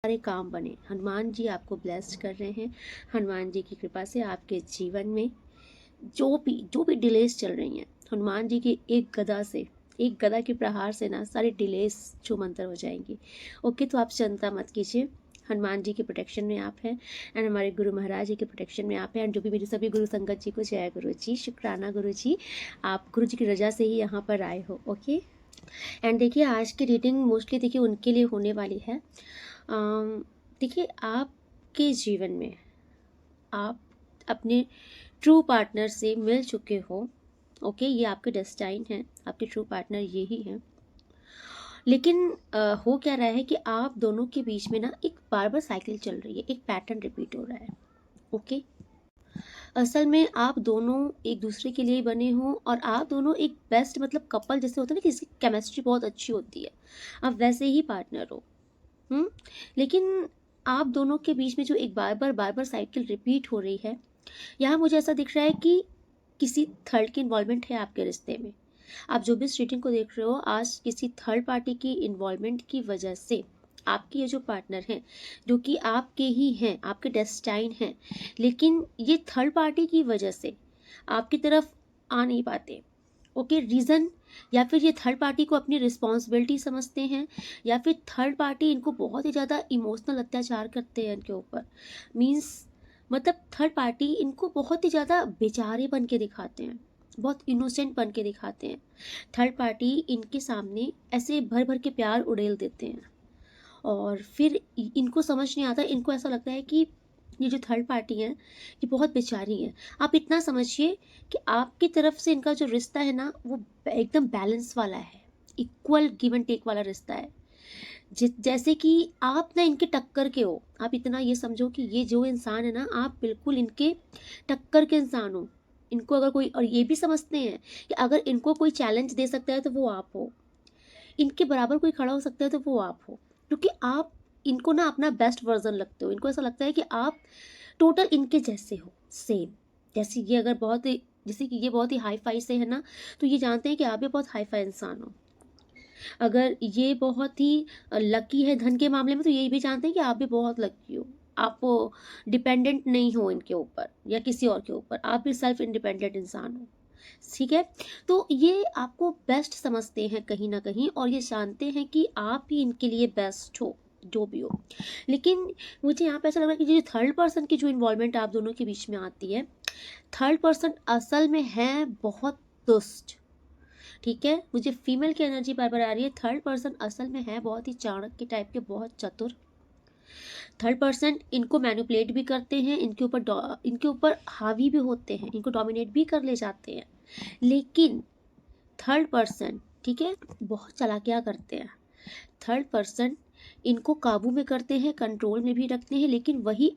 सारे काम बने। हनुमान जी आपको ब्लेस्ड कर रहे हैं। हनुमान जी की कृपा से आपके जीवन में जो भी डिलेस चल रही हैं, हनुमान जी की एक गदा के प्रहार से ना सारी डिलेस छूमंतर हो जाएंगी। ओके, तो आप चिंता मत कीजिए, हनुमान जी के प्रोटेक्शन में आप हैं एंड हमारे गुरु महाराज जी के प्रोटेक्शन में आप हैं। एंड जो भी मेरे सभी गुरु संगत जी को जय गुरु जी, शुक्राना गुरु जी, आप गुरु जी की रजा से ही यहाँ पर आए हो। ओके, एंड देखिए आज की रीडिंग मोस्टली देखिए उनके लिए होने वाली है। देखिए आपके जीवन में आप अपने ट्रू पार्टनर से मिल चुके हो। ओके, ये आपके डेस्टाइन है, आपके ट्रू पार्टनर ये ही हैं। लेकिन हो क्या रहा है कि आप दोनों के बीच में ना एक बार बार साइकिल चल रही है, एक पैटर्न रिपीट हो रहा है। ओके, असल में आप दोनों एक दूसरे के लिए बने हो और आप दोनों एक बेस्ट मतलब कपल जैसे होता है ना कि इसकी केमिस्ट्री बहुत अच्छी होती है, आप वैसे ही पार्टनर हो। लेकिन आप दोनों के बीच में जो एक बार बार साइकिल रिपीट हो रही है, यहाँ मुझे ऐसा दिख रहा है कि किसी थर्ड की इन्वॉल्वमेंट है आपके रिश्ते में। आप जो भी इस रीडिंग को देख रहे हो, आज किसी थर्ड पार्टी की इन्वॉल्वमेंट की वजह से आपके ये जो पार्टनर हैं, जो कि आपके ही हैं, आपके डेस्टाइन हैं, लेकिन ये थर्ड पार्टी की वजह से आपकी तरफ आ नहीं पाते। ओके, रीज़न या फिर ये थर्ड पार्टी को अपनी रिस्पॉन्सिबिलिटी समझते हैं, या फिर थर्ड पार्टी इनको बहुत ही ज़्यादा इमोशनल अत्याचार करते हैं इनके ऊपर। मीन्स मतलब थर्ड पार्टी इनको बहुत ही ज़्यादा बेचारे बन के दिखाते हैं, बहुत इनोसेंट बन के दिखाते हैं। थर्ड पार्टी इनके सामने ऐसे भर भर के प्यार उड़ेल देते हैं और फिर इनको समझ नहीं आता, इनको ऐसा लगता है कि ये जो थर्ड पार्टी है ये बहुत बेचारी है। आप इतना समझिए कि आपकी तरफ से इनका जो रिश्ता है ना वो एकदम बैलेंस वाला है, इक्वल गिव एंड टेक वाला रिश्ता है। जैसे कि आप ना इनके टक्कर के हो। आप इतना ये समझो कि ये जो इंसान है ना, आप बिल्कुल इनके टक्कर के इंसान हो। इनको अगर कोई, और ये भी समझते हैं कि अगर इनको कोई चैलेंज दे सकता है तो वो आप हो, इनके बराबर कोई खड़ा हो सकता है तो वो आप हो, क्योंकि आप इनको ना अपना बेस्ट वर्जन लगते हो। इनको ऐसा लगता है कि आप टोटल इनके जैसे हो, सेम। जैसे ये अगर बहुत ही जैसे कि ये बहुत ही हाई फाई से है ना, तो ये जानते हैं कि आप भी बहुत हाई फाई इंसान हो। अगर ये बहुत ही लकी है धन के मामले में, तो ये भी जानते हैं कि आप भी बहुत लकी हो। आप डिपेंडेंट नहीं हो इनके ऊपर या किसी और के ऊपर, आप भी सेल्फ इंडिपेंडेंट इंसान हो। ठीक है, तो ये आपको बेस्ट समझते हैं कहीं ना कहीं, और ये जानते हैं कि आप ही इनके लिए बेस्ट हो जो भी हो। लेकिन मुझे यहाँ पे ऐसा लग रहा है कि जो थर्ड पर्सन की जो इन्वॉल्वमेंट आप दोनों के बीच में आती है, थर्ड पर्सन असल में है बहुत दुष्ट। ठीक है, मुझे फीमेल की एनर्जी बार बार आ रही है। थर्ड पर्सन असल में है बहुत ही चाणक्य टाइप के, बहुत चतुर। थर्ड पर्सन इनको मैनिपुलेट भी करते हैं, इनके ऊपर हावी भी होते हैं, इनको डोमिनेट भी कर ले जाते हैं। लेकिन थर्ड पर्सन, ठीक है, बहुत चालाकियाँ करते हैं। थर्ड पर्सन इनको काबू में करते हैं, कंट्रोल में भी रखते हैं, लेकिन वही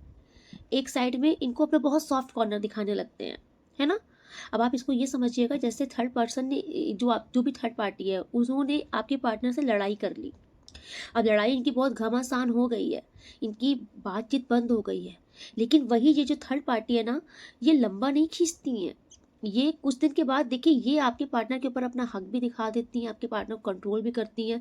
एक साइड में इनको अपना बहुत सॉफ्ट कॉर्नर दिखाने लगते हैं, है ना। अब आप इसको ये समझिएगा, जैसे थर्ड पर्सन ने जो भी थर्ड पार्टी है उन्होंने आपके पार्टनर से लड़ाई कर ली। अब लड़ाई इनकी बहुत घमासान हो गई है, इनकी बातचीत बंद हो गई है, लेकिन वही ये जो थर्ड पार्टी है ना, ये लंबा नहीं खींचती हैं। ये कुछ दिन के बाद देखिए ये आपके पार्टनर के ऊपर अपना हक भी दिखा देती हैं, आपके पार्टनर को कंट्रोल भी करती हैं,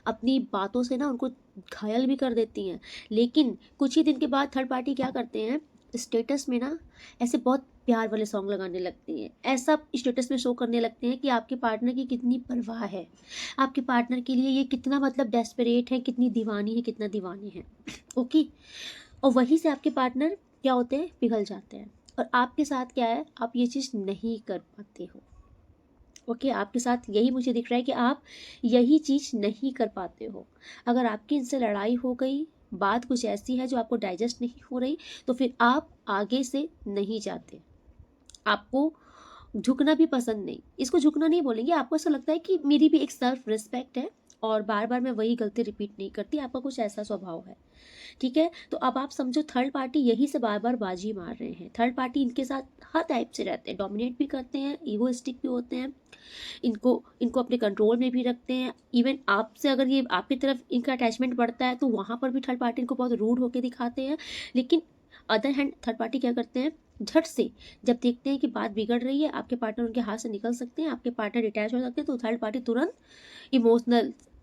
अपनी बातों से ना उनको घायल भी कर देती हैं। लेकिन कुछ ही दिन के बाद थर्ड पार्टी क्या करते हैं, स्टेटस में ना ऐसे बहुत प्यार वाले सॉन्ग लगाने लगती हैं, ऐसा स्टेटस में शो करने लगते हैं कि आपके पार्टनर की कितनी परवाह है, आपके पार्टनर के लिए ये कितना मतलब डेस्परेट है, कितनी दीवानी है, कितना दीवानी है। ओके, और वहीं से आपके पार्टनर क्या होते हैं, पिघल जाते हैं। और आपके साथ क्या है, आप ये चीज़ नहीं कर पाते हो। ओके, आपके साथ यही मुझे दिख रहा है कि आप यही चीज़ नहीं कर पाते हो। अगर आपकी इनसे लड़ाई हो गई, बात कुछ ऐसी है जो आपको डाइजेस्ट नहीं हो रही, तो फिर आप आगे से नहीं जाते। आपको झुकना भी पसंद नहीं, इसको झुकना नहीं बोलेंगे, आपको ऐसा लगता है कि मेरी भी एक सेल्फ रिस्पेक्ट है और बार बार मैं वही गलती रिपीट नहीं करती, आपका कुछ ऐसा स्वभाव है। ठीक है, तो अब आप समझो थर्ड पार्टी यही से बार बार बाजी मार रहे हैं। थर्ड पार्टी इनके साथ हर टाइप से रहते हैं, डोमिनेट भी करते हैं, ईगोइस्टिक भी होते हैं, इनको इनको अपने कंट्रोल में भी रखते हैं। इवन आपसे अगर ये आपकी तरफ इनका अटैचमेंट बढ़ता है तो वहाँ पर भी थर्ड पार्टी इनको बहुत रूड होकर दिखाते हैं। लेकिन अदर हैंड थर्ड पार्टी क्या करते हैं, झट से जब देखते हैं कि बात बिगड़ रही है, आपके पार्टनर उनके हाथ से निकल सकते हैं, आपके पार्टनर डिटैच हो सकते हैं, तो थर्ड पार्टी तुरंत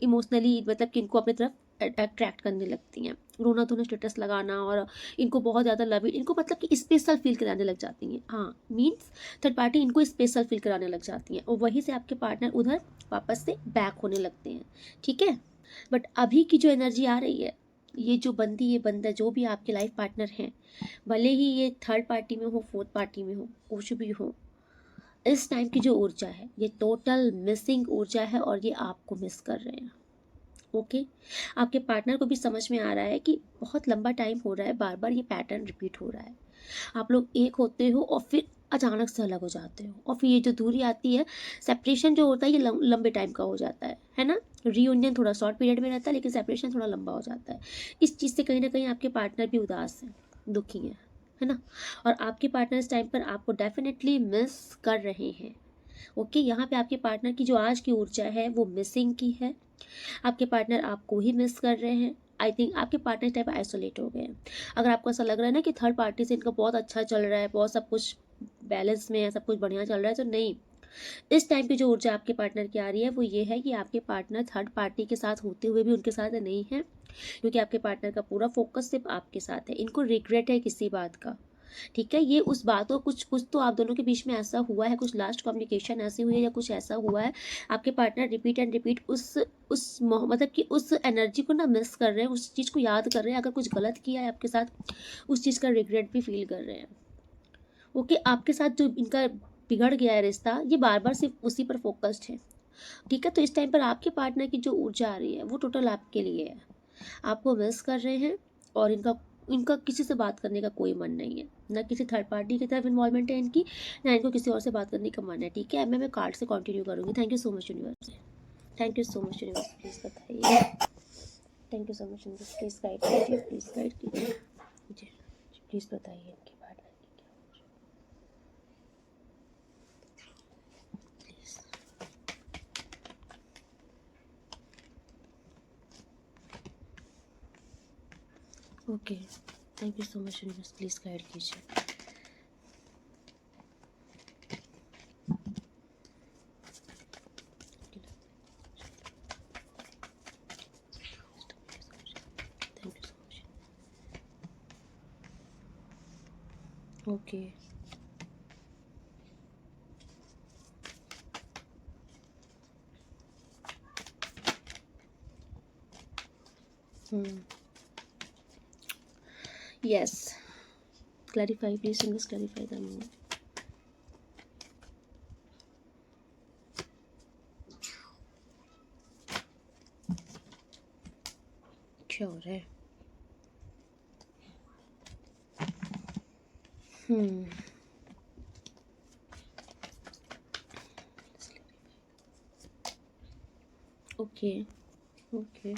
इमोशनली मतलब कि इनको अपनी तरफ अट्रैक्ट करने लगती हैं, रोना धोना स्टेटस लगाना, और इनको बहुत ज़्यादा लव, इनको मतलब कि स्पेशल फील कराने लग जाती हैं। हाँ, मीन्स थर्ड पार्टी इनको स्पेशल फील कराने लग जाती हैं, और वहीं से आपके पार्टनर उधर वापस से बैक होने लगते हैं। ठीक है, बट अभी की जो एनर्जी आ रही है, ये जो बंदी ये बंदा जो भी आपके लाइफ पार्टनर हैं, भले ही ये थर्ड पार्टी में हो, फोर्थ पार्टी में हो, कुछ भी हो, इस टाइम की जो ऊर्जा है ये टोटल मिसिंग ऊर्जा है, और ये आपको मिस कर रहे हैं। ओके, आपके पार्टनर को भी समझ में आ रहा है कि बहुत लंबा टाइम हो रहा है, बार बार ये पैटर्न रिपीट हो रहा है। आप लोग एक होते हो और फिर अचानक से अलग हो जाते हो, और फिर ये जो दूरी आती है, सेपरेशन जो होता है ये लंबे टाइम का हो जाता है ना। रीयूनियन थोड़ा शॉर्ट पीरियड में रहता है, लेकिन सेपरेशन थोड़ा लंबा हो जाता है। इस चीज़ से कहीं ना कहीं आपके पार्टनर भी उदास हैं, दुखी हैं, है ना। और आपके पार्टनर इस टाइम पर आपको डेफिनेटली मिस कर रहे हैं। ओके, यहाँ पे आपके पार्टनर की जो आज की ऊर्जा है वो मिसिंग की है। आपके पार्टनर आपको ही मिस कर रहे हैं। आई थिंक आपके पार्टनर टाइप आइसोलेट हो गए हैं। अगर आपको ऐसा लग रहा है ना कि थर्ड पार्टी से इनका बहुत अच्छा चल रहा है, बहुत सब कुछ बैलेंस में है, सब कुछ बढ़िया चल रहा है, तो नहीं। इस टाइम की जो ऊर्जा आपके पार्टनर की आ रही है वो ये है कि आपके पार्टनर थर्ड पार्टी के साथ होते हुए भी उनके साथ नहीं है, क्योंकि आपके पार्टनर का पूरा फोकस सिर्फ आपके साथ है। इनको रिग्रेट है किसी बात का। ठीक है, ये उस बातों कुछ कुछ तो आप दोनों के बीच में ऐसा हुआ है, कुछ लास्ट कम्युनिकेशन ऐसी हुई है, या कुछ ऐसा हुआ है, आपके पार्टनर रिपीट एंड रिपीट मतलब कि उस एनर्जी को ना मिस कर रहे हैं, उस चीज़ को याद कर रहे हैं। अगर कुछ गलत किया है आपके साथ, उस चीज़ का रिग्रेट भी फील कर रहे हैं। ओके, आपके साथ जो इनका बिगड़ गया है रिश्ता, ये बार बार सिर्फ उसी पर फोकस्ड है। ठीक है, तो इस टाइम पर आपके पार्टनर की जो ऊर्जा आ रही है वो टोटल आपके लिए है। आपको मिस कर रहे हैं, और इनका इनका किसी से बात करने का कोई मन नहीं है, ना किसी थर्ड पार्टी की तरफ इन्वॉल्वमेंट है इनकी, ना इनको किसी और से बात करने का मन है। ठीक है, मैं कार्ड से कंटिन्यू करूँगी। Thank you so much universe, thank you so much universe, please बताइए। Thank you so much universe, please guide कीजिए, प्लीज़ गाइड कीजिए जी, प्लीज़ बताइए इनके बारे में please. Okay, thank you so much universe, please guide कीजिए। Thank you so much. Okay, yes, clarify please universe, clarify the meaning. क्या हो रहा है? Okay, okay,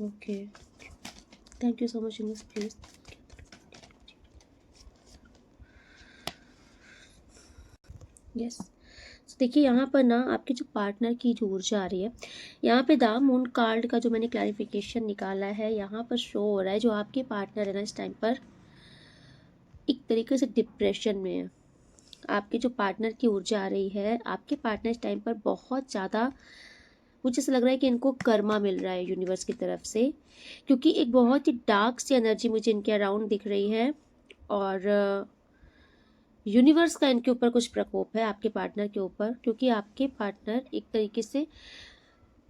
okay, thank you so much universe, please. Yes, देखिए यहाँ पर ना आपके जो पार्टनर की जो ऊर्जा आ रही है, यहाँ पे द मून कार्ड का जो मैंने क्लैरिफिकेशन निकाला है, यहाँ पर शो हो रहा है जो आपके पार्टनर है ना इस टाइम पर एक तरीके से डिप्रेशन में है। आपके जो पार्टनर की ऊर्जा आ रही है, आपके पार्टनर इस टाइम पर बहुत ज़्यादा, मुझे ऐसा लग रहा है कि इनको कर्मा मिल रहा है यूनिवर्स की तरफ से, क्योंकि एक बहुत ही डार्क सी एनर्जी मुझे इनके अराउंड दिख रही है, और यूनिवर्स का इनके ऊपर कुछ प्रकोप है आपके पार्टनर के ऊपर, क्योंकि आपके पार्टनर एक तरीके से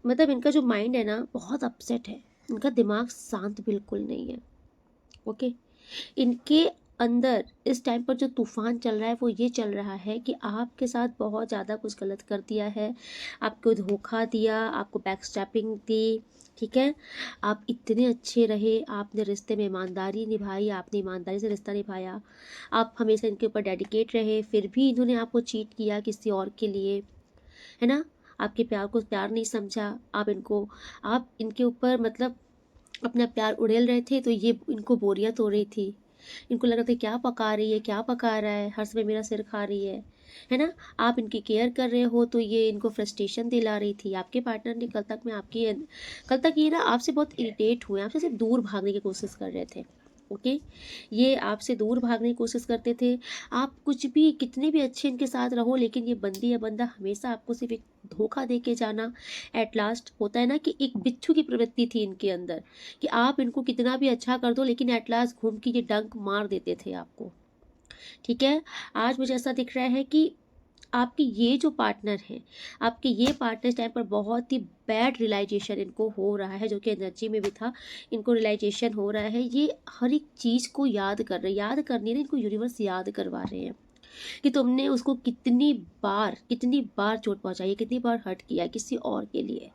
मतलब इनका जो माइंड है ना बहुत अपसेट है, इनका दिमाग शांत बिल्कुल नहीं है। ओके, इनके अंदर इस टाइम पर जो तूफान चल रहा है वो ये चल रहा है कि आपके साथ बहुत ज़्यादा कुछ गलत कर दिया है, आपको धोखा दिया, आपको बैकस्टैपिंग दी। ठीक है, आप इतने अच्छे रहे, आपने रिश्ते में ईमानदारी निभाई, आपने ईमानदारी से रिश्ता निभाया, आप हमेशा इनके ऊपर डेडिकेट रहे, फिर भी इन्होंने आपको चीट किया किसी और के लिए, है ना। आपके प्यार को प्यार नहीं समझा, आप इनके ऊपर मतलब अपना प्यार उड़ेल रहे थे, तो ये इनको बोरियत हो रही थी। इनको लग रहा था क्या पका रही है, क्या पका रहा है, हर समय मेरा सिर खा रही है ना। आप इनकी केयर कर रहे हो तो ये इनको फ्रस्ट्रेशन दिला रही थी। आपके पार्टनर ने कल तक ये ना आपसे बहुत इरिटेट हुए, आपसे सिर्फ दूर भागने की कोशिश कर रहे थे। ओके, ये आपसे दूर भागने की कोशिश करते थे। आप कुछ भी कितने भी अच्छे इनके साथ रहो, लेकिन ये बंदी या बंदा हमेशा आपको सिर्फ एक धोखा दे के जाना। एट लास्ट होता है ना कि एक बिच्छू की प्रवृत्ति थी इनके अंदर, कि आप इनको कितना भी अच्छा कर दो, लेकिन एट लास्ट घूम के ये डंक मार देते थे आपको। ठीक है, आज मुझे ऐसा दिख रहा है कि आपके ये जो पार्टनर हैं, आपके ये पार्टनर इस टाइम पर बहुत ही बैड रियलाइजेशन इनको हो रहा है, जो कि एनर्जी में भी था। इनको रियलाइजेशन हो रहा है, ये हर एक चीज़ को याद कर रहे हैं, याद करनी ना, इनको यूनिवर्स याद करवा रहे हैं कि तुमने उसको कितनी बार चोट पहुंचाई है, कितनी बार हर्ट किया है किसी और के लिए,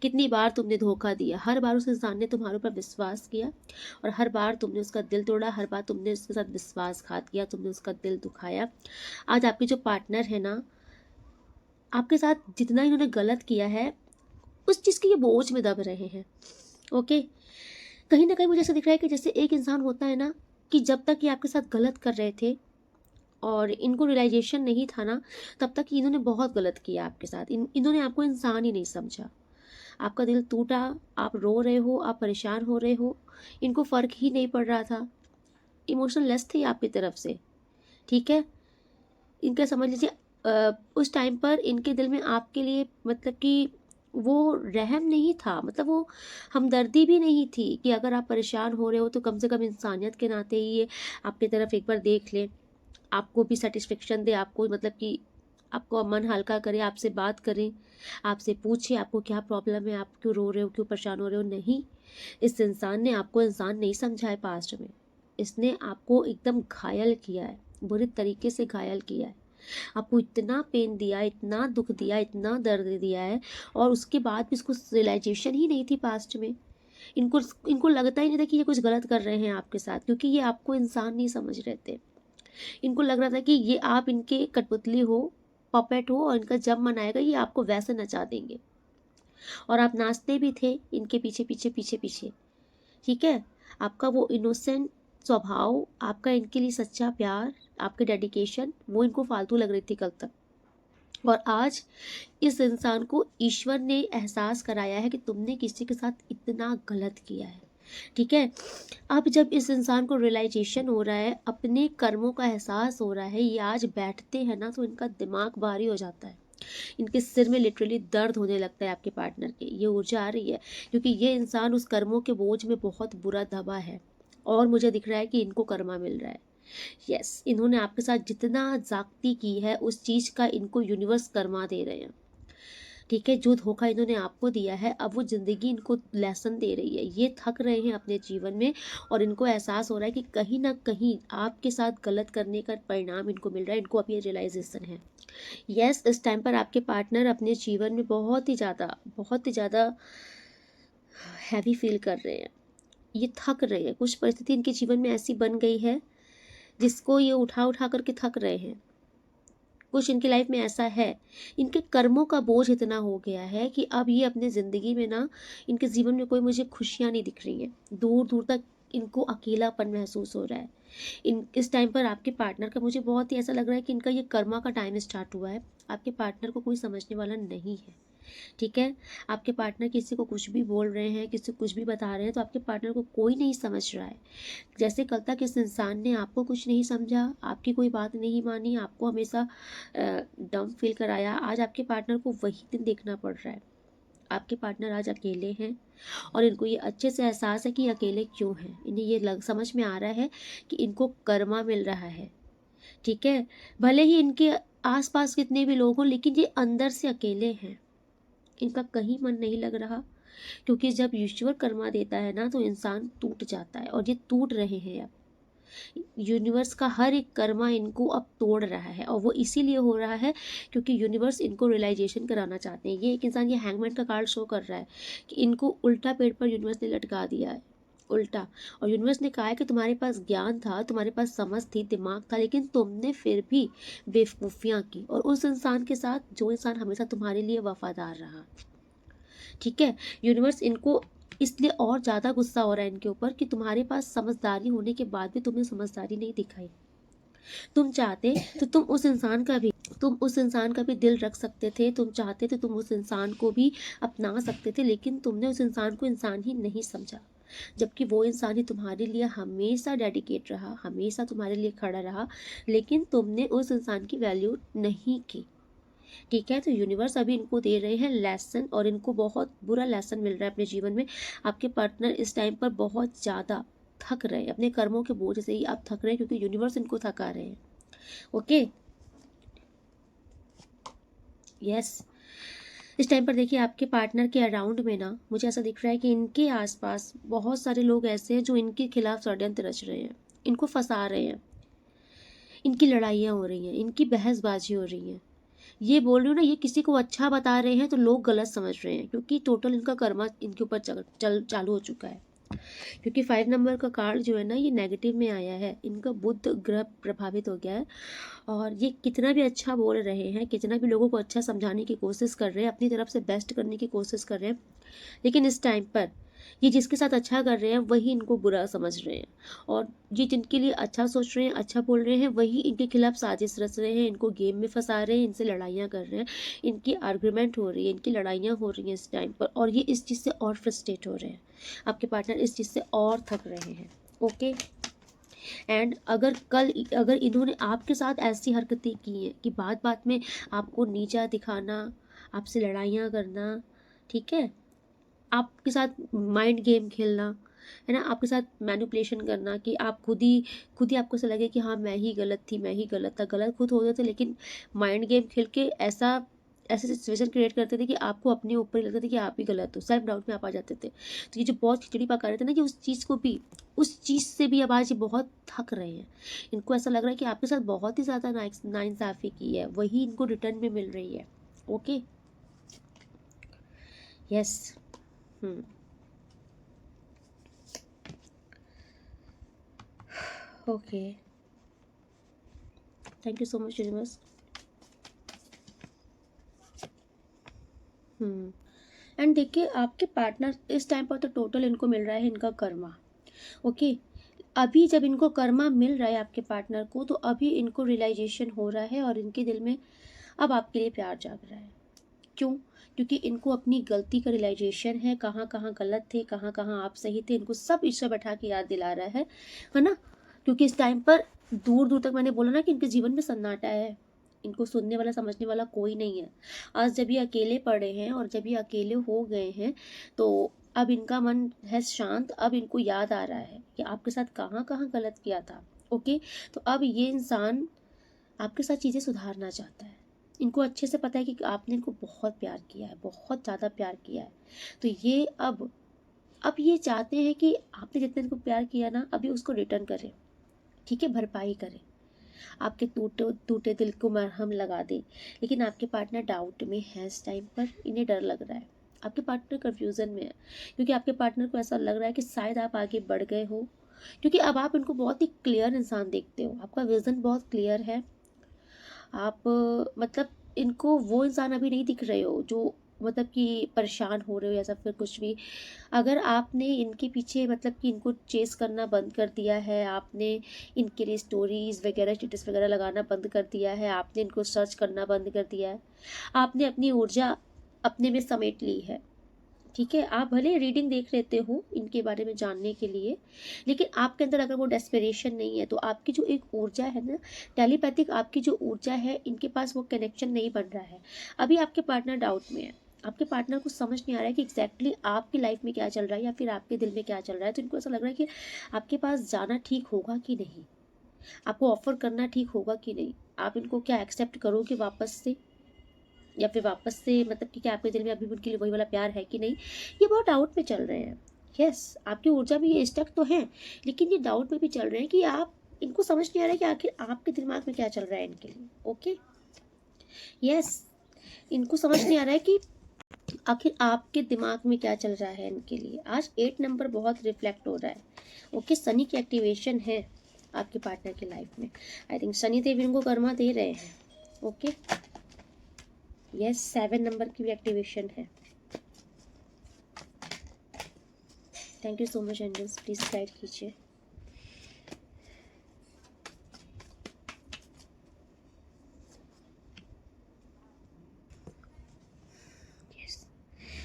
कितनी बार तुमने धोखा दिया। हर बार उस इंसान ने तुम्हारे ऊपर विश्वास किया और हर बार तुमने उसका दिल तोड़ा, हर बार तुमने उसके साथ विश्वासघात किया, तुमने उसका दिल दुखाया। आज आपके जो पार्टनर है ना, आपके साथ जितना इन्होंने गलत किया है, उस चीज़ के ये बोझ में दब रहे हैं। ओके, कहीं ना कहीं मुझे ऐसा दिख रहा है कि जैसे एक इंसान होता है ना, कि जब तक ये आपके साथ गलत कर रहे थे और इनको रियलाइजेशन नहीं था ना, तब तक इन्होंने बहुत गलत किया आपके साथ। इन्होंने आपको इंसान ही नहीं समझा। आपका दिल टूटा, आप रो रहे हो, आप परेशान हो रहे हो, इनको फ़र्क ही नहीं पड़ रहा था। इमोशनल लेस थे आपकी तरफ से। ठीक है, इनका समझ लीजिए उस टाइम पर इनके दिल में आपके लिए मतलब कि वो रहम नहीं था, मतलब वो हमदर्दी भी नहीं थी कि अगर आप परेशान हो रहे हो तो कम से कम इंसानियत के नाते ही ये आपकी तरफ एक बार देख ले, आपको भी सेटिस्फेक्शन दे, आपको मतलब कि आपको मन हल्का करे, आपसे बात करें, आपसे पूछे आपको क्या प्रॉब्लम है, आप क्यों रो रहे हो, क्यों परेशान हो रहे हो। नहीं, इस इंसान ने आपको इंसान नहीं समझा है पास्ट में। इसने आपको एकदम घायल किया है, बुरी तरीके से घायल किया है, आपको इतना पेन दिया, इतना दुख दिया, इतना दर्द दिया है, और उसके बाद भी इसको रियलाइजेशन ही नहीं थी पास्ट में। इनको इनको लगता ही नहीं था कि ये कुछ गलत कर रहे हैं आपके साथ, क्योंकि ये आपको इंसान नहीं समझ रहे थे। इनको लग रहा था कि ये आप इनके कठपुतली हो, पपेट हो, और इनका जब मन आएगा ये आपको वैसे नचा देंगे, और आप नाचते भी थे इनके पीछे पीछे पीछे पीछे। ठीक है, आपका वो इनोसेंट स्वभाव, आपका इनके लिए सच्चा प्यार, आपकी डेडिकेशन, वो इनको फालतू लग रही थी कल तक। और आज इस इंसान को ईश्वर ने एहसास कराया है कि तुमने किसी के साथ इतना गलत किया है। ठीक है, अब जब इस इंसान को रियलाइजेशन हो रहा है, अपने कर्मों का एहसास हो रहा है, ये आज बैठते हैं ना तो इनका दिमाग भारी हो जाता है, इनके सिर में लिटरली दर्द होने लगता है। आपके पार्टनर के ये ऊर्जा आ रही है, क्योंकि ये इंसान उस कर्मों के बोझ में बहुत बुरा दबा है, और मुझे दिख रहा है कि इनको कर्मा मिल रहा है। यस, इन्होंने आपके साथ जितना जागती की है उस चीज़ का इनको यूनिवर्स कर्मा दे रहे हैं। ठीक है, जो धोखा इन्होंने आपको दिया है, अब वो ज़िंदगी इनको लेसन दे रही है। ये थक रहे हैं अपने जीवन में, और इनको एहसास हो रहा है कि कहीं ना कहीं आपके साथ गलत करने का परिणाम इनको मिल रहा है। इनको अब ये रियलाइजेशन है। यस, इस टाइम पर आपके पार्टनर अपने जीवन में बहुत ही ज़्यादा हैवी फील कर रहे हैं। ये थक रहे हैं, कुछ परिस्थिति इनके जीवन में ऐसी बन गई है जिसको ये उठा उठा करके थक रहे हैं। कुछ इनकी लाइफ में ऐसा है, इनके कर्मों का बोझ इतना हो गया है कि अब ये अपने ज़िंदगी में ना, इनके जीवन में कोई मुझे खुशियाँ नहीं दिख रही हैं। दूर दूर तक इनको अकेलापन महसूस हो रहा है। इस टाइम पर आपके पार्टनर का मुझे बहुत ही ऐसा लग रहा है कि इनका ये कर्मा का टाइम स्टार्ट हुआ है। आपके पार्टनर को कोई समझने वाला नहीं है। ठीक है, आपके पार्टनर किसी को कुछ भी बोल रहे हैं, किसी को कुछ भी बता रहे हैं, तो आपके पार्टनर को कोई नहीं समझ रहा है। जैसे कल तक इस इंसान ने आपको कुछ नहीं समझा, आपकी कोई बात नहीं मानी, आपको हमेशा डम फील कराया, आज आपके पार्टनर को वही दिन देखना पड़ रहा है। आपके पार्टनर आज अकेले हैं, और इनको ये अच्छे से एहसास है कि अकेले क्यों हैं। इन्हें ये समझ में आ रहा है कि इनको कर्मा मिल रहा है। ठीक है, भले ही इनके आसपास कितने भी लोग हों, लेकिन ये अंदर से अकेले हैं, इनका कहीं मन नहीं लग रहा। क्योंकि जब ईश्वर कर्मा देता है ना, तो इंसान टूट जाता है, और ये टूट रहे हैं। अब यूनिवर्स का हर एक कर्मा इनको अब तोड़ रहा है, और वो इसीलिए हो रहा है क्योंकि यूनिवर्स इनको रियलाइजेशन कराना चाहते हैं। ये एक इंसान, ये हैंगमैन का कार्ड शो कर रहा है कि इनको उल्टा पेड़ पर यूनिवर्स ने लटका दिया है, उल्टा। और यूनिवर्स ने कहा है कि तुम्हारे पास ज्ञान था, तुम्हारे पास समझ थी, दिमाग था, लेकिन तुमने फिर भी बेवकूफ़ियाँ की, और उस इंसान के साथ जो इंसान हमेशा तुम्हारे लिए वफादार रहा। ठीक है, यूनिवर्स इनको इसलिए और ज़्यादा गुस्सा हो रहा है इनके ऊपर कि तुम्हारे पास समझदारी होने के बाद भी तुमने समझदारी नहीं दिखाई। तुम चाहते तो तुम उस इंसान का भी दिल रख सकते थे, तुम चाहते थे तुम उस इंसान को भी अपना सकते थे, लेकिन तुमने उस इंसान को इंसान ही नहीं समझा। जबकि वो इंसान ही तुम्हारे लिए हमेशा डेडिकेट रहा, हमेशा तुम्हारे लिए खड़ा रहा, लेकिन तुमने उस इंसान की वैल्यू नहीं की। ठीक है, तो यूनिवर्स अभी इनको दे रहे हैं लेसन, और इनको बहुत बुरा लेसन मिल रहा है अपने जीवन में। आपके पार्टनर इस टाइम पर बहुत ज़्यादा थक रहे हैं, अपने कर्मों के बोझ से ही आप थक रहे हैं, क्योंकि यूनिवर्स इनको थका रहे हैं। Okay, yes. इस टाइम पर देखिए आपके पार्टनर के अराउंड में ना मुझे ऐसा दिख रहा है कि इनके आसपास बहुत सारे लोग ऐसे हैं जो इनके खिलाफ षड्यंत्र रच रहे हैं, इनको फंसा रहे हैं, इनकी लड़ाइयाँ हो रही हैं, इनकी बहसबाजी हो रही हैं। ये बोल रही हूँ ना, ये किसी को अच्छा बता रहे हैं तो लोग गलत समझ रहे हैं, क्योंकि टोटल इनका कर्मा इनके ऊपर चालू हो चुका है। क्योंकि 5 नंबर का कार्ड जो है ना, ये नेगेटिव में आया है, इनका बुध ग्रह प्रभावित हो गया है। और ये कितना भी अच्छा बोल रहे हैं, कितना भी लोगों को अच्छा समझाने की कोशिश कर रहे हैं, अपनी तरफ से बेस्ट करने की कोशिश कर रहे हैं, लेकिन इस टाइम पर ये जिसके साथ अच्छा कर रहे हैं वही इनको बुरा समझ रहे हैं, और ये जिनके लिए अच्छा सोच रहे हैं, अच्छा बोल रहे हैं, वही इनके खिलाफ साजिश रच रहे हैं, इनको गेम में फंसा रहे हैं, इनसे लड़ाइयाँ कर रहे हैं, इनकी आर्ग्यूमेंट हो रही है, इनकी लड़ाइयाँ हो रही हैं इस टाइम पर, और ये इस चीज़ से और फ्रस्ट्रेट हो रहे हैं। आपके पार्टनर इस चीज़ से और थक रहे हैं। ओके, एंड अगर इन्होंने आपके साथ ऐसी हरकतें की हैं कि बात बात में आपको नीचा दिखाना, आपसे लड़ाइयाँ करना, ठीक है, आपके साथ माइंड गेम खेलना, है ना, आपके साथ मैनिपुलेशन करना, कि आप खुद ही आपको ऐसा लगे कि हाँ मैं ही गलत थी, मैं ही गलत था, गलत खुद होते थे, लेकिन माइंड गेम खेल के ऐसा ऐसे सिचुएशन क्रिएट करते थे कि आपको अपने ऊपर ही लगता था कि आप ही गलत हो, सेल्फ डाउट में आप आ जाते थे। तो ये जो बहुत खिचड़ी पका रहे थे ना, कि उस चीज़ से भी अब आज ये बहुत थक रहे हैं। इनको ऐसा लग रहा है कि आपके साथ बहुत ही ज़्यादा नाइंसाफ़ी की है, वही इनको रिटर्न में मिल रही है। Okay, yes. Okay, thank you so much universe. And देखिए आपके पार्टनर इस टाइम पर तो टोटल इनको मिल रहा है इनका कर्मा। ओके, अभी जब इनको कर्मा मिल रहा है आपके पार्टनर को, तो अभी इनको रियलाइजेशन हो रहा है, और इनके दिल में अब आपके लिए प्यार जाग रहा है। क्यों? क्योंकि इनको अपनी गलती का रियलाइजेशन है, कहाँ कहाँ गलत थे, कहाँ कहाँ आप सही थे, इनको सब ईश्वर बैठा के याद दिला रहा है ना। क्योंकि इस टाइम पर दूर दूर तक मैंने बोला ना कि इनके जीवन में सन्नाटा है, इनको सुनने वाला समझने वाला कोई नहीं है। आज जब ये अकेले पड़े हैं और जब ये अकेले हो गए हैं, तो अब इनका मन है शांत, अब इनको याद आ रहा है कि आपके साथ कहाँ कहाँ गलत किया था। ओके, तो अब ये इंसान आपके साथ चीज़ें सुधारना चाहता है। इनको अच्छे से पता है कि आपने इनको बहुत प्यार किया है, बहुत ज़्यादा प्यार किया है। तो ये अब ये चाहते हैं कि आपने जितने इनको प्यार किया ना, अभी उसको रिटर्न करें, ठीक है, भरपाई करें, आपके टूटे टूटे दिल को मरहम लगा दें। लेकिन आपके पार्टनर डाउट में है इस टाइम पर, इन्हें डर लग रहा है, आपके पार्टनर कन्फ्यूज़न में है, क्योंकि आपके पार्टनर को ऐसा लग रहा है कि शायद आप आगे बढ़ गए हो, क्योंकि अब आप इनको बहुत ही क्लियर इंसान देखते हो, आपका विज़न बहुत क्लियर है। आप मतलब इनको वो इंसान अभी नहीं दिख रहे हो जो मतलब कि परेशान हो रहे हो, या फिर कुछ भी। अगर आपने इनके पीछे मतलब कि इनको चेस करना बंद कर दिया है, आपने इनके लिए स्टोरीज वगैरह स्टेटस वगैरह लगाना बंद कर दिया है, आपने इनको सर्च करना बंद कर दिया है, आपने अपनी ऊर्जा अपने में समेट ली है, ठीक है, आप भले रीडिंग देख लेते हो इनके बारे में जानने के लिए, लेकिन आपके अंदर अगर वो डेस्परेशन नहीं है, तो आपकी जो एक ऊर्जा है ना, टेलीपैथिक आपकी जो ऊर्जा है, इनके पास वो कनेक्शन नहीं बन रहा है। अभी आपके पार्टनर डाउट में है, आपके पार्टनर को समझ नहीं आ रहा है कि एग्जैक्टली आपकी लाइफ में क्या चल रहा है, या फिर आपके दिल में क्या चल रहा है। तो इनको ऐसा लग रहा है कि आपके पास जाना ठीक होगा कि नहीं, आपको ऑफर करना ठीक होगा कि नहीं, आप इनको क्या एक्सेप्ट करोगे वापस से, या फिर वापस से मतलब कि क्या आपके दिल में अभी भी उनके लिए वही वाला प्यार है कि नहीं। ये बहुत डाउट में चल रहे हैं। यस, आपकी ऊर्जा में ये स्टक तो है, लेकिन ये डाउट में भी चल रहे हैं कि आप, इनको समझ नहीं आ रहा है कि आखिर आपके दिमाग में क्या चल रहा है इनके लिए। ओके, यस, इनको समझ नहीं आ रहा है कि आखिर आपके दिमाग में क्या चल रहा है इनके लिए। आज 8 नंबर बहुत रिफ्लेक्ट हो रहा है। ओके, शनि की एक्टिवेशन है आपके पार्टनर की लाइफ में। आई थिंक शनि देव इनको कर्मा दे रहे हैं। ओके, यस, 7 नंबर की भी एक्टिवेशन है। Thank you so much angels, please guide कीजिए। यस,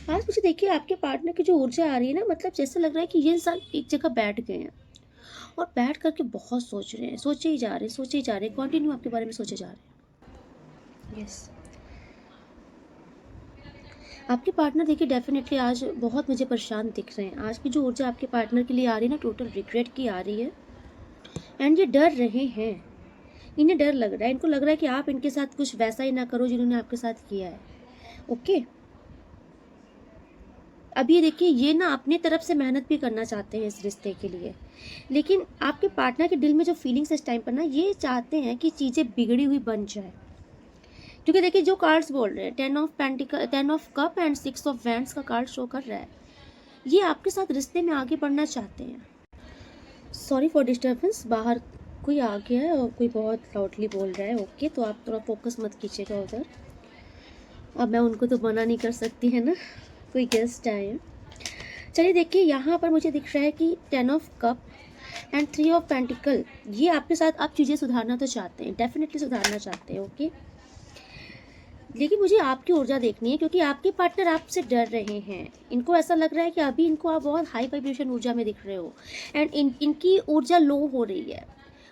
आज मुझे देखिए आपके पार्टनर की जो ऊर्जा आ रही है ना, मतलब जैसे लग रहा है कि ये इंसान एक जगह बैठ गए हैं और बैठ करके बहुत सोच रहे हैं, सोचे ही जा रहे हैं, सोचे ही जा रहे हैं, कंटिन्यू आपके बारे में सोचे जा रहे हैं। यस, आपके पार्टनर देखिए डेफिनेटली आज बहुत मुझे परेशान दिख रहे हैं। आज की जो ऊर्जा आपके पार्टनर के लिए आ रही है ना, टोटल रिग्रेट की आ रही है। एंड ये डर रहे हैं, इन्हें डर लग रहा है, इनको लग रहा है कि आप इनके साथ कुछ वैसा ही ना करो जिन्होंने आपके साथ किया है। ओके, अब ये देखिए, ये ना अपनी तरफ से मेहनत भी करना चाहते हैं इस रिश्ते के लिए, लेकिन आपके पार्टनर के दिल में जो फीलिंग्स इस टाइम पर ना, ये चाहते हैं कि चीज़ें बिगड़ी हुई बन जाए। क्योंकि देखिए जो कार्ड्स बोल रहे हैं, 10 of cup and 6 of wands का कार्ड शो कर रहा है, ये आपके साथ रिश्ते में आगे बढ़ना चाहते हैं। सॉरी फॉर डिस्टर्बेंस, बाहर कोई आ गया है और कोई बहुत लाउडली बोल रहा है। ओके, तो आप थोड़ा फोकस मत कीजिएगा उधर। अब मैं उनको तो मना नहीं कर सकती है ना, कोई गेस्ट आए हैं। चलिए देखिए, यहाँ पर मुझे दिख रहा है कि 10 of cup and 3 of pentacle, ये आपके साथ आप चीज़ें सुधारना तो चाहते हैं, डेफिनेटली सुधारना चाहते हैं। ओके, लेकिन मुझे आपकी ऊर्जा देखनी है, क्योंकि आपके पार्टनर आपसे डर रहे हैं। इनको ऐसा लग रहा है कि अभी इनको आप बहुत हाई वाइब्रेशन ऊर्जा में दिख रहे हो एंड इनकी ऊर्जा लो हो रही है।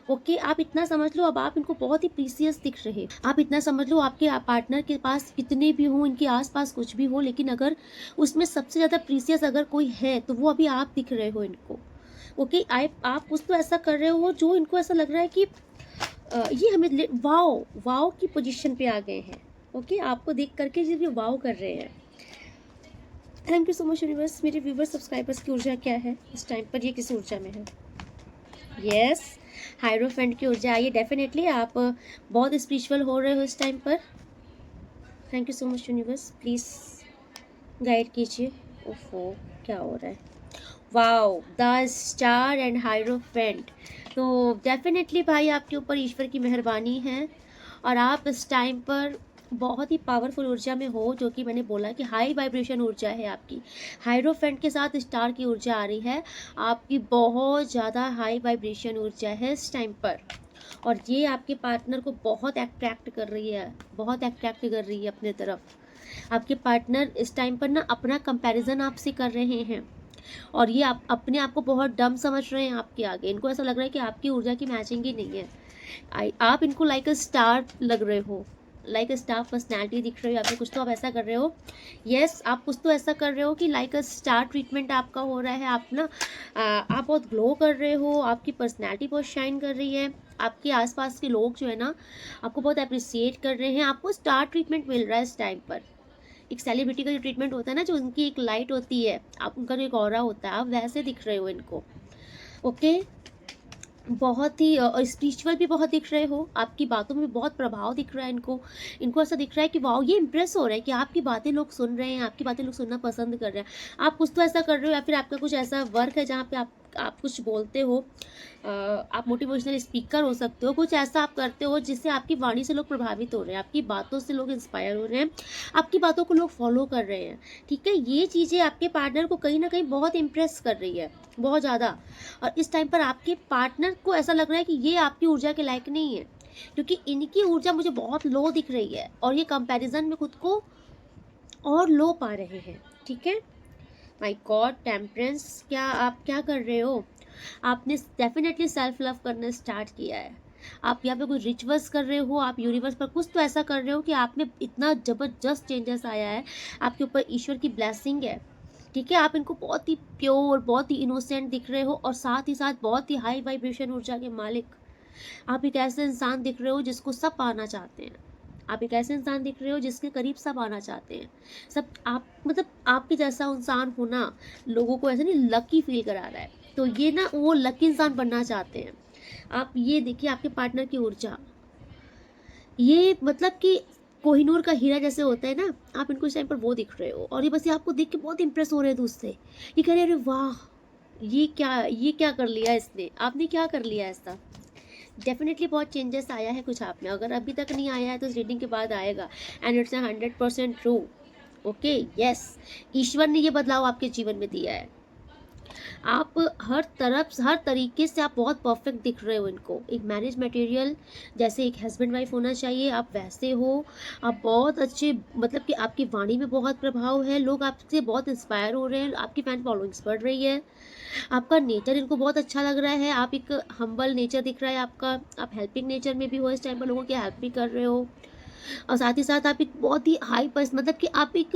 ओके, आप इतना समझ लो, अब आप इनको बहुत ही प्रीसियस दिख रहे हैं। आप इतना समझ लो, आपके पार्टनर के पास कितने भी हों, इनके आसपास कुछ भी हो, लेकिन अगर उसमें सबसे ज़्यादा प्रीसियस अगर कोई है तो वो अभी आप दिख रहे हो इनको। ओके, आप कुछ तो ऐसा कर रहे हो जो इनको ऐसा लग रहा है कि ये हमें वाओ वाओ की पोजीशन पे आ गए हैं। ओके, आपको देख करके ये वाओ कर रहे हैं। Thank you so much universe. मेरे व्यूवर्स सब्सक्राइबर्स की ऊर्जा क्या है इस टाइम पर, ये किस ऊर्जा में है? यस, हायरोफेंट की ऊर्जा आई है। डेफिनेटली आप बहुत स्पिरिचुअल हो रहे हो इस टाइम पर। Thank you so much universe, please guide कीजिए। ओफो, क्या हो रहा है? Wow, the star and hierophant. तो डेफिनेटली भाई आपके ऊपर ईश्वर की मेहरबानी है और आप इस टाइम पर बहुत ही पावरफुल ऊर्जा में हो, जो कि मैंने बोला कि हाई वाइब्रेशन ऊर्जा है आपकी। हायरोफेंट के साथ स्टार की ऊर्जा आ रही है, आपकी बहुत ज़्यादा हाई वाइब्रेशन ऊर्जा है इस टाइम पर, और ये आपके पार्टनर को बहुत अट्रैक्ट कर रही है, बहुत अट्रैक्ट कर रही है अपने तरफ। आपके पार्टनर इस टाइम पर ना अपना कंपैरिजन आपसे कर रहे हैं और ये आप अपने आप को बहुत डम समझ रहे हैं आपके आगे। इनको ऐसा लग रहा है कि आपकी ऊर्जा की मैचिंग ही नहीं है। आप इनको लाइक अ स्टार लग रहे हो, लाइक अ स्टार पर्सनैलिटी दिख रही हो, या फिर कुछ तो आप ऐसा कर रहे हो। यस, आप कुछ तो ऐसा कर रहे हो कि लाइक अ स्टार ट्रीटमेंट आपका हो रहा है। आप ना आप बहुत ग्लो कर रहे हो, आपकी पर्सनैलिटी बहुत शाइन कर रही है, आपके आसपास के लोग जो है ना आपको बहुत अप्रिसिएट कर रहे हैं, आपको स्टार ट्रीटमेंट मिल रहा है इस टाइम पर। एक सेलिब्रिटी का जो ट्रीटमेंट होता है ना, जो उनकी एक लाइट होती है, आप उनका जो एक ऑरा होता है, आप वैसे दिख रहे हो इनको। ओके, बहुत ही स्पिरिचुअल भी बहुत दिख रहे हो, आपकी बातों में बहुत प्रभाव दिख रहा है इनको। इनको ऐसा दिख रहा है कि वाओ, ये इंप्रेस हो रहा है कि आपकी बातें लोग सुन रहे हैं, आपकी बातें लोग सुनना पसंद कर रहे हैं। आप कुछ तो ऐसा कर रहे हो, या फिर आपका कुछ ऐसा वर्क है जहाँ पे आप कुछ बोलते हो। आप मोटिवेशनल स्पीकर हो सकते हो, कुछ ऐसा आप करते हो जिससे आपकी वाणी से लोग प्रभावित हो रहे हैं, आपकी बातों से लोग इंस्पायर हो रहे हैं, आपकी बातों को लोग फॉलो कर रहे हैं। ठीक है, ये चीज़ें आपके पार्टनर को कहीं ना कहीं बहुत इंप्रेस कर रही है, बहुत ज़्यादा। और इस टाइम पर आपके पार्टनर को ऐसा लग रहा है कि ये आपकी ऊर्जा के लायक नहीं है, क्योंकि इनकी ऊर्जा मुझे बहुत लो दिख रही है और ये कंपैरिजन में खुद को और लो पा रहे हैं। ठीक है, माय गॉड, टेम्परेंस, क्या आप क्या कर रहे हो? आपने डेफिनेटली सेल्फ लव करना स्टार्ट किया है। आप यहाँ पे कोई रिचुअल्स कर रहे हो, आप यूनिवर्स पर कुछ तो ऐसा कर रहे हो कि आप में इतना ज़बरदस्त चेंजेस आया है, आपके ऊपर ईश्वर की ब्लेसिंग है। ठीक है, आप इनको बहुत ही प्योर, बहुत ही इनोसेंट दिख रहे हो और साथ ही साथ बहुत ही हाई वाइब्रेशन ऊर्जा के मालिक। आप एक ऐसे इंसान दिख रहे हो जिसको सब पाना चाहते हैं। आप एक ऐसे इंसान दिख रहे हो जिसके करीब सब आना चाहते हैं। सब आप मतलब आपके जैसा इंसान होना लोगों को ऐसे नहीं लकी फील करा रहा है, तो ये ना वो लकी इंसान बनना चाहते हैं। आप ये देखिए आपके पार्टनर की ऊर्जा, ये मतलब कि कोहिनूर का हीरा जैसे होता है ना, आप इनको इस टाइम पर वो दिख रहे हो और ये बस ये आपको देख के बहुत इंप्रेस हो रहे हैं दूसरे। ये कह रहे हैं, अरे वाह, ये क्या कर लिया इसने, आपने क्या कर लिया ऐसा। डेफिनेटली बहुत चेंजेस आया है कुछ आप में, अगर अभी तक नहीं आया है तो इस रीडिंग के बाद आएगा, and it's 100% true. Okay, yes, ईश्वर ने ये बदलाव आपके जीवन में दिया है। आप हर तरफ हर तरीके से आप बहुत परफेक्ट दिख रहे हो इनको। एक मैरिज मटेरियल जैसे एक हस्बैंड वाइफ होना चाहिए, आप वैसे हो। आप बहुत अच्छे, मतलब कि आपकी वाणी में बहुत प्रभाव है, लोग आपसे बहुत इंस्पायर हो रहे हैं, आपकी फैन फॉलोइंग्स बढ़ रही है। आपका नेचर इनको बहुत अच्छा लग रहा है, आप एक हम्बल नेचर दिख रहा है आपका। आप हेल्पिंग नेचर में भी हो, इस टाइम पर लोगों की हेल्प भी कर रहे हो। और साथ ही साथ आप एक बहुत ही हाई पर्स, मतलब कि आप एक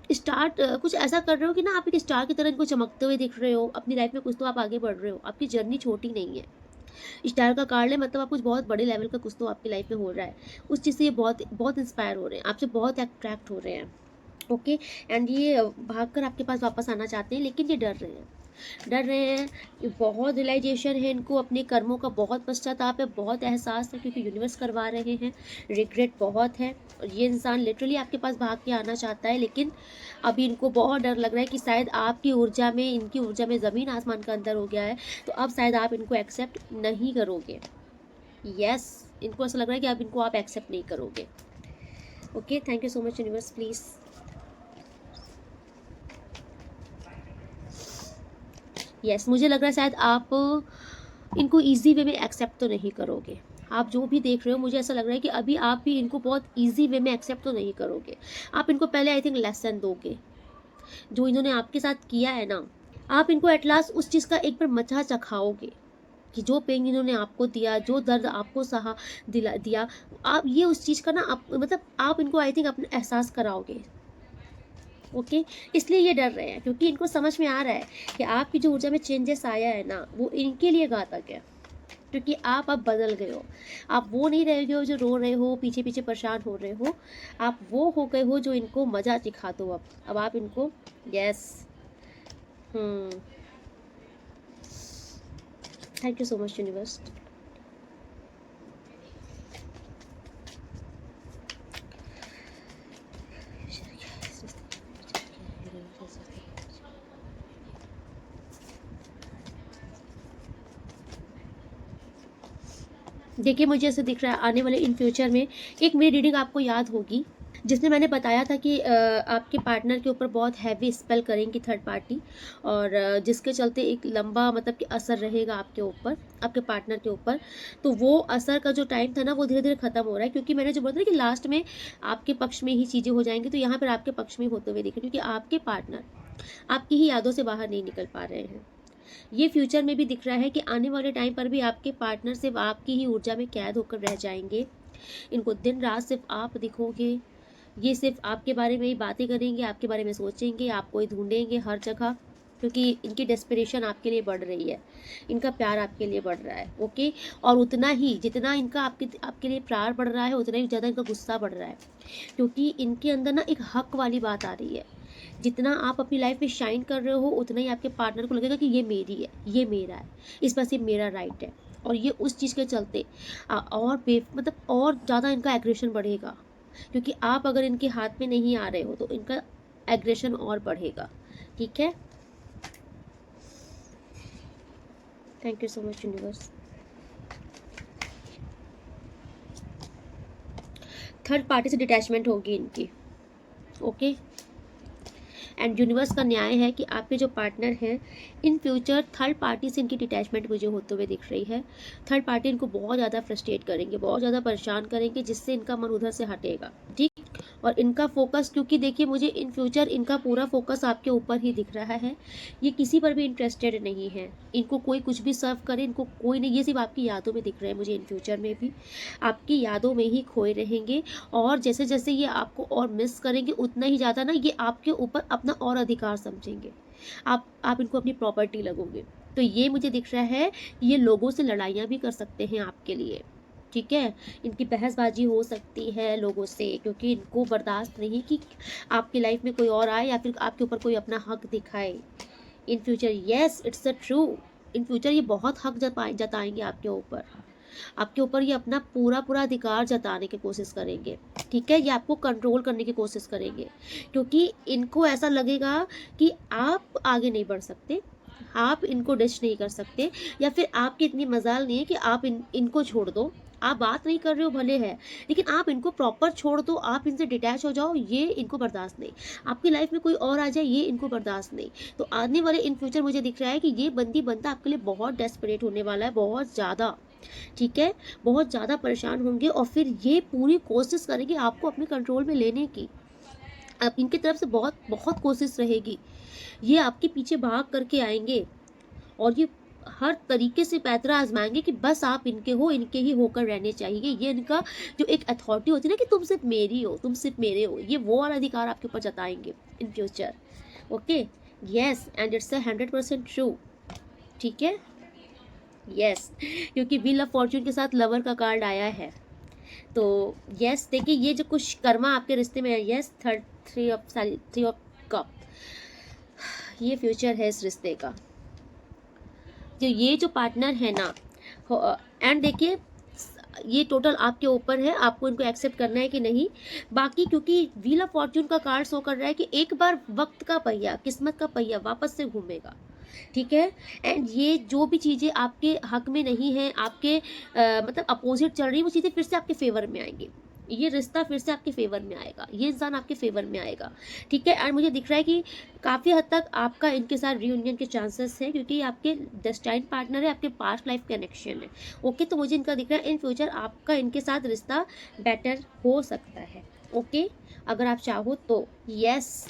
कुछ ऐसा कर रहे हो कि ना, आप एक स्टार की तरह इनको चमकते हुए दिख रहे हो। अपनी लाइफ में कुछ तो आप आगे बढ़ रहे हो, आपकी जर्नी छोटी नहीं है। स्टार का कार्ड है, मतलब आप कुछ बहुत बड़े लेवल का कुछ तो आपकी लाइफ में हो रहा है। उस चीज़ से ये बहुत बहुत इंस्पायर हो रहे हैं, आपसे बहुत अट्रैक्ट हो रहे हैं। ओके। एंड ये भागकर आपके पास वापस आना चाहते हैं, लेकिन ये डर रहे हैं। डर रहे हैं कि बहुत रियलाइजेशन है इनको, अपने कर्मों का बहुत पश्चाताप है, बहुत एहसास है, क्योंकि यूनिवर्स करवा रहे हैं। रिग्रेट बहुत है, और ये इंसान लिटरली आपके पास भाग के आना चाहता है, लेकिन अभी इनको बहुत डर लग रहा है कि शायद आपकी ऊर्जा में, इनकी ऊर्जा में ज़मीन आसमान का अंतर हो गया है। तो अब शायद आप इनको एक्सेप्ट नहीं करोगे। यस, इनको ऐसा लग रहा है कि अब इनको आप एक्सेप्ट नहीं करोगे। Okay, thank you so much universe, please. Yes, मुझे लग रहा है शायद आप इनको ईजी वे में एक्सेप्ट तो नहीं करोगे। आप जो भी देख रहे हो, मुझे ऐसा लग रहा है कि अभी आप भी इनको बहुत ईजी वे में एक्सेप्ट तो नहीं करोगे। आप इनको पहले आई थिंक लेसन दोगे, जो इन्होंने आपके साथ किया है ना। आप इनको एट लास्ट उस चीज़ का एक बार मजा चखाओगे, कि जो पेन इन्होंने आपको दिया, जो दर्द आपको सहा दिया, आप ये उस चीज़ का ना, आप मतलब आप इनको आई थिंक अपना एहसास कराओगे। ओके। इसलिए ये डर रहे हैं, क्योंकि इनको समझ में आ रहा है कि आपकी जो ऊर्जा में चेंजेस आया है ना, वो इनके लिए घातक है। क्योंकि आप अब बदल गए हो। आप वो नहीं रह गए हो जो रो रहे हो, पीछे पीछे परेशान हो रहे हो। आप वो हो गए हो जो इनको मज़ा सिखा दो। अब आप इनको, yes. Thank you so much universe. देखिए, मुझे ऐसे दिख रहा है आने वाले इन फ्यूचर में, एक मेरी रीडिंग आपको याद होगी जिसमें मैंने बताया था कि आपके पार्टनर के ऊपर बहुत हैवी स्पेल करेंगी थर्ड पार्टी, और जिसके चलते एक लंबा, मतलब कि असर रहेगा आपके ऊपर, आपके पार्टनर के ऊपर। तो वो असर का जो टाइम था ना, वो धीरे धीरे खत्म हो रहा है, क्योंकि मैंने जो बोला था कि लास्ट में आपके पक्ष में ही चीज़ें हो जाएंगी, तो यहाँ पर आपके पक्ष में होते हुए दिखे, क्योंकि आपके पार्टनर आपकी ही यादों से बाहर नहीं निकल पा रहे हैं। ये फ्यूचर में भी दिख रहा है कि आने वाले टाइम पर भी आपके पार्टनर सिर्फ आपकी ही ऊर्जा में कैद होकर रह जाएंगे। इनको दिन रात सिर्फ आप दिखोगे, ये सिर्फ आपके बारे में ही बातें करेंगे, आपके बारे में सोचेंगे, आपको ही ढूंढेंगे हर जगह, क्योंकि इनकी डेस्पिरेशन आपके लिए बढ़ रही है, इनका प्यार आपके लिए बढ़ रहा है। ओके। और उतना ही जितना इनका आपके लिए प्यार बढ़ रहा है, उतना ही ज़्यादा इनका गुस्सा बढ़ रहा है, क्योंकि इनके अंदर ना एक हक वाली बात आ रही है। जितना आप अपनी लाइफ में शाइन कर रहे हो, उतना ही आपके पार्टनर को लगेगा कि ये मेरी है, ये मेरा है, इस पर सिर्फ मेरा राइट है। और ये उस चीज़ के चलते और मतलब और ज़्यादा इनका एग्रेशन बढ़ेगा, क्योंकि आप अगर इनके हाथ में नहीं आ रहे हो तो इनका एग्रेशन और बढ़ेगा। ठीक है। Thank you so much universe. Third party से डिटैचमेंट होगी इनकी। ओके। एंड यूनिवर्स का न्याय है कि आपके जो पार्टनर हैं, इन फ्यूचर थर्ड पार्टी से इनकी डिटैचमेंट मुझे होते हुए दिख रही है। थर्ड पार्टी इनको बहुत ज़्यादा फ्रस्ट्रेट करेंगे, बहुत ज़्यादा परेशान करेंगे, जिससे इनका मन उधर से हटेगा। ठीक। और इनका फोकस, क्योंकि देखिए मुझे इन फ्यूचर इनका पूरा फोकस आपके ऊपर ही दिख रहा है। ये किसी पर भी इंटरेस्टेड नहीं है, इनको कोई कुछ भी सर्व करे, इनको कोई नहीं, ये सिर्फ आपकी यादों में दिख रहे हैं मुझे। इन फ्यूचर में भी आपकी यादों में ही खोए रहेंगे, और जैसे जैसे ये आपको और मिस करेंगे, उतना ही ज़्यादा ना ये आपके ऊपर अपना और अधिकार समझेंगे। आप इनको अपनी प्रॉपर्टी लगोगे। तो ये मुझे दिख रहा है, ये लोगों से लड़ाइयाँ भी कर सकते हैं आपके लिए। ठीक है। इनकी बहसबाजी हो सकती है लोगों से, क्योंकि इनको बर्दाश्त नहीं कि आपकी लाइफ में कोई और आए, या फिर आपके ऊपर कोई अपना हक दिखाए in future. Yes, it's a true. In future ये बहुत हक जताएंगे आपके ऊपर ये अपना पूरा पूरा अधिकार जताने की कोशिश करेंगे। ठीक है। ये आपको कंट्रोल करने की कोशिश करेंगे, क्योंकि इनको ऐसा लगेगा कि आप आगे नहीं बढ़ सकते, आप इनको डिश नहीं कर सकते, या फिर आपकी इतनी मजाल नहीं है कि आप इनको छोड़ दो, आप बात नहीं कर रहे हो भले है, लेकिन आप इनको प्रॉपर छोड़ दो, आप इनसे डिटैच हो जाओ, ये इनको बर्दाश्त नहीं। आपकी लाइफ में कोई और आ जाए, ये इनको बर्दाश्त नहीं। तो आने वाले इन फ्यूचर मुझे दिख रहा है कि ये बंदा आपके लिए बहुत डेस्परेट होने वाला है, बहुत ज़्यादा, ठीक है, बहुत ज़्यादा परेशान होंगे और फिर ये पूरी कोशिश करेंगे आपको अपने कंट्रोल में लेने की। अब इनकी तरफ से बहुत बहुत कोशिश रहेगी, ये आपके पीछे भाग करके आएंगे और ये हर तरीके से पैतरा आजमाएंगे कि बस आप इनके हो, इनके ही होकर रहने चाहिए। ये इनका जो एक अथॉरिटी होती है ना कि तुम सिर्फ मेरी हो, तुम सिर्फ मेरे हो, ये वो वाला अधिकार आपके ऊपर जताएंगे in future. Okay, yes, and it's 100% true, ठीक है, यस, क्योंकि व्हील ऑफ फॉर्च्यून के साथ लवर का कार्ड आया है। तो यस, देखिए ये जो कुछ कर्मा आपके रिश्ते में है, यस, थ्री ऑफ कप, ये फ्यूचर है इस रिश्ते का। जो ये जो पार्टनर है ना, एंड देखिए ये टोटल आपके ऊपर है, आपको इनको एक्सेप्ट करना है कि नहीं। बाकी क्योंकि व्हील ऑफ फॉर्च्यून का कार्ड शो कर रहा है कि एक बार वक्त का पहिया, किस्मत का पहिया वापस से घूमेगा, ठीक है। एंड ये जो भी चीज़ें आपके हक में नहीं है, आपके मतलब अपोजिट चल रही है, वो चीज़ें फिर से आपके फेवर में आएंगी। ये रिश्ता फिर से आपके फेवर में आएगा, ये इंसान आपके फेवर में आएगा, ठीक है। एंड मुझे दिख रहा है कि काफ़ी हद तक आपका इनके साथ रीयूनियन के चांसेस हैं, क्योंकि ये आपके डेस्टाइन्ड पार्टनर है, आपके पास्ट लाइफ कनेक्शन है। ओके, तो मुझे इनका दिख रहा है इन फ्यूचर आपका इनके साथ रिश्ता बेटर हो सकता है। ओके, अगर आप चाहो तो। यस,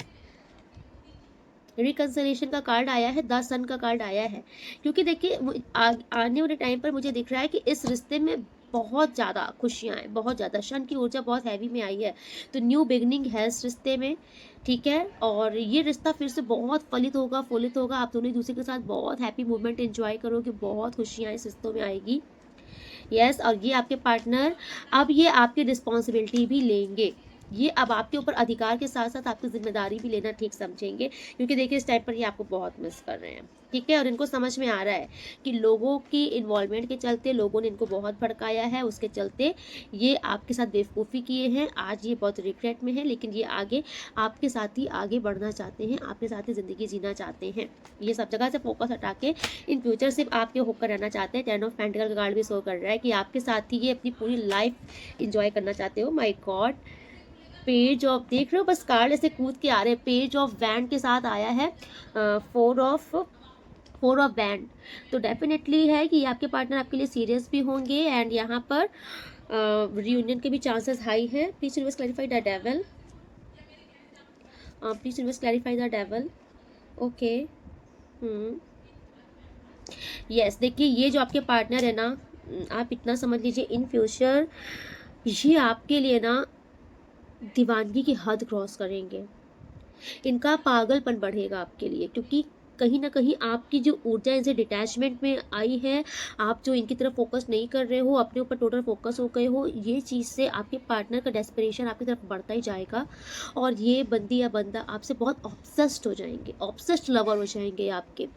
रिकन्सिलेशन का कार्ड आया है, द सन का कार्ड आया है, क्योंकि देखिए आने वाले टाइम पर मुझे दिख रहा है कि इस रिश्ते में बहुत ज़्यादा खुशियाँ हैं, बहुत ज़्यादा शन की ऊर्जा बहुत हैवी में आई है। तो न्यू बिगनिंग है इस रिश्ते में, ठीक है। और ये रिश्ता फिर से बहुत फलित होगा, फुलित होगा, आप दोनों एक दूसरे के साथ बहुत हैप्पी मोमेंट एंजॉय करोगे, बहुत खुशियाँ इस रिश्तों में आएगी। यस, और ये आपके पार्टनर अब ये आपकी रिस्पॉन्सिबिलिटी भी लेंगे, ये अब आपके ऊपर अधिकार के साथ साथ आपकी जिम्मेदारी भी लेना ठीक समझेंगे, क्योंकि देखिए इस टाइम पर ये आपको बहुत मिस कर रहे हैं, ठीक है। और इनको समझ में आ रहा है कि लोगों की इन्वॉल्वमेंट के चलते लोगों ने इनको बहुत भड़काया है, उसके चलते ये आपके साथ बेवकूफ़ी किए हैं। आज ये बहुत रिग्रेट में है, लेकिन ये आगे आपके साथ ही आगे बढ़ना चाहते हैं, आपके साथ ही ज़िंदगी जीना चाहते हैं। ये सब जगह से फोकस हटा के इन फ्यूचर सिर्फ आपके होकर रहना चाहते हैं। 10 ऑफ पेंटिकल का कार्ड भी शो कर रहा है कि आपके साथ ही ये अपनी पूरी लाइफ इंजॉय करना चाहते हो। माय गॉड, पेज ऑफ, देख रहे हो बस कार्ड ऐसे कूद के आ रहे हैं, पेज ऑफ वैंड के साथ आया है, फोर ऑफ वैंड। तो डेफिनेटली है कि आपके पार्टनर आपके लिए सीरियस भी होंगे, एंड यहाँ पर रियूनियन के भी चांसेस हाई है। Please universe clarify the devil, please universe clarify the devil. Okay, yes, देखिए ये जो आपके पार्टनर है ना, आप इतना समझ लीजिए इन फ्यूचर ये आपके लिए ना दीवानगी की हद क्रॉस करेंगे, इनका पागलपन बढ़ेगा आपके लिए, क्योंकि कहीं ना कहीं आपकी जो ऊर्जा इनसे डिटैचमेंट में आई है, आप जो इनकी तरफ फोकस नहीं कर रहे हो, अपने ऊपर टोटल फोकस हो गए हो, ये चीज़ से आपके पार्टनर का डेस्परेशन आपकी तरफ बढ़ता ही जाएगा, और ये बंदी या बंदा आपसे बहुत ऑब्सेस्ड हो जाएंगे, ऑब्सेस्ड लवर हो जाएंगे आपके,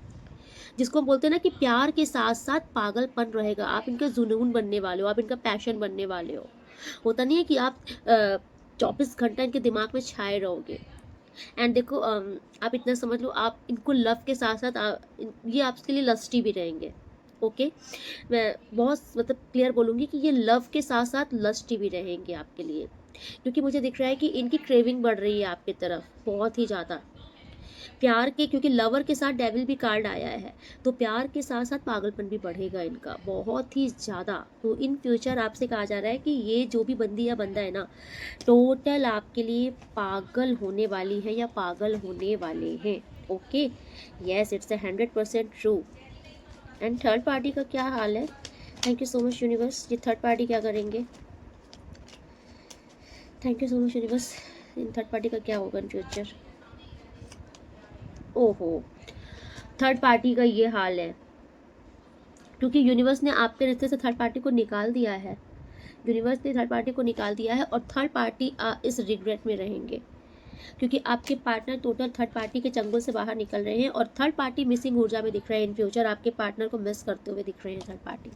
जिसको हम बोलते हैं ना कि प्यार के साथ साथ पागलपन रहेगा, आप इनका जुनून बनने वाले हो, आप इनका पैशन बनने वाले हो। होता नहीं है कि आप 24 घंटा इनके दिमाग में छाए रहोगे। एंड देखो आप इतना समझ लो, आप इनको लव के साथ साथ ये आपके लिए लस्टी भी रहेंगे। ओके, मैं बहुत मतलब क्लियर बोलूँगी कि ये लव के साथ साथ लस्टी भी रहेंगे आपके लिए, क्योंकि मुझे दिख रहा है कि इनकी क्रेविंग बढ़ रही है आपकी तरफ बहुत ही ज़्यादा प्यार के, क्योंकि लवर के साथ डेविल भी कार्ड आया है, तो प्यार के साथ साथ पागलपन भी बढ़ेगा इनका बहुत ही ज़्यादा। तो इन फ्यूचर आपसे कहा जा रहा है कि ये जो भी बंदी या बंदा है ना, टोटल आपके लिए पागल होने वाली है या पागल होने वाले हैं। Okay, yes, it's 100% true. And third party का क्या हाल है? Thank you so much universe, ये थर्ड पार्टी क्या करेंगे? Thank you so much universe, in third party का क्या होगा इन फ्यूचर? ओहो, थर्ड पार्टी का ये हाल है, क्योंकि यूनिवर्स ने आपके रिश्ते से थर्ड पार्टी को निकाल दिया है, यूनिवर्स ने थर्ड पार्टी को निकाल दिया है, और थर्ड पार्टी इस रिग्रेट में रहेंगे, क्योंकि आपके पार्टनर टोटल थर्ड पार्टी के चंगुल से बाहर निकल रहे हैं, और थर्ड पार्टी मिसिंग ऊर्जा में दिख रहे हैं इन फ्यूचर, आपके पार्टनर को मिस करते हुए दिख रहे हैं। थर्ड पार्टी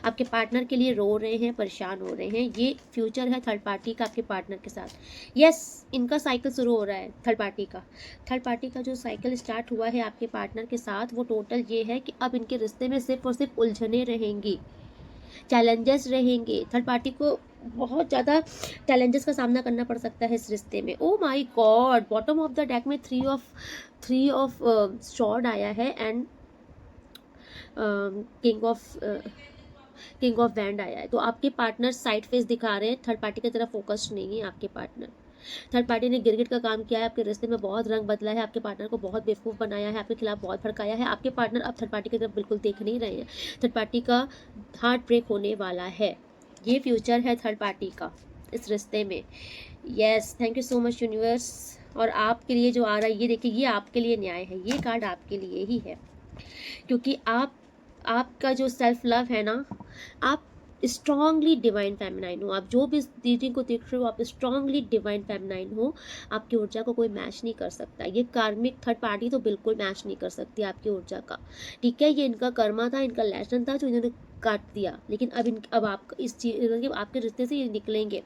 आपके पार्टनर के लिए रो रहे हैं, परेशान हो रहे हैं, ये फ्यूचर है थर्ड पार्टी का आपके पार्टनर के साथ। यस, इनका साइकिल शुरू हो रहा है, थर्ड पार्टी का जो साइकिल स्टार्ट हुआ है आपके पार्टनर के साथ, वो टोटल ये है कि अब इनके रिश्ते में सिर्फ और सिर्फ उलझने रहेंगी, चैलेंजेस रहेंगे, थर्ड पार्टी को बहुत ज़्यादा चैलेंजेस का सामना करना पड़ सकता है इस रिश्ते में। Oh my God, bottom of the deck में थ्री ऑफ स्वॉर्ड आया है एंड किंग ऑफ वैंड आया है। तो आपके पार्टनर साइड फेस दिखा रहे हैं, थर्ड पार्टी की तरफ फोकस्ड नहीं है आपके पार्टनर। थर्ड पार्टी ने गिरगिट का काम किया है, आपके रिश्ते में बहुत रंग बदला है, आपके पार्टनर को बहुत बेवकूफ़ बनाया है, आपके खिलाफ बहुत भड़काया है। आपके पार्टनर अब थर्ड पार्टी की तरफ बिल्कुल देख नहीं रहे हैं। थर्ड पार्टी का हार्ट ब्रेक होने वाला है। ये फ्यूचर है थर्ड पार्टी का इस रिश्ते में। Yes, thank you so much universe. और आपके लिए जो आ रहा है, ये देखिए, ये आपके लिए न्याय है, ये कार्ड आपके लिए ही है, क्योंकि आपका जो सेल्फ लव है ना, आप स्ट्रांगली डिवाइन फेमिनाइन हो। आप जो भी दीदी को देख रहे हो, आप स्ट्रांगली डिवाइन फेमिनाइन हो। आपकी ऊर्जा को कोई मैच नहीं कर सकता। ये कार्मिक थर्ड पार्टी तो बिल्कुल मैच नहीं कर सकती आपकी ऊर्जा का, ठीक है। ये इनका कर्मा था, इनका लेसन था जो इन्होंने काट दिया, लेकिन अब आप इस चीज आपके रिश्ते से ये निकलेंगे।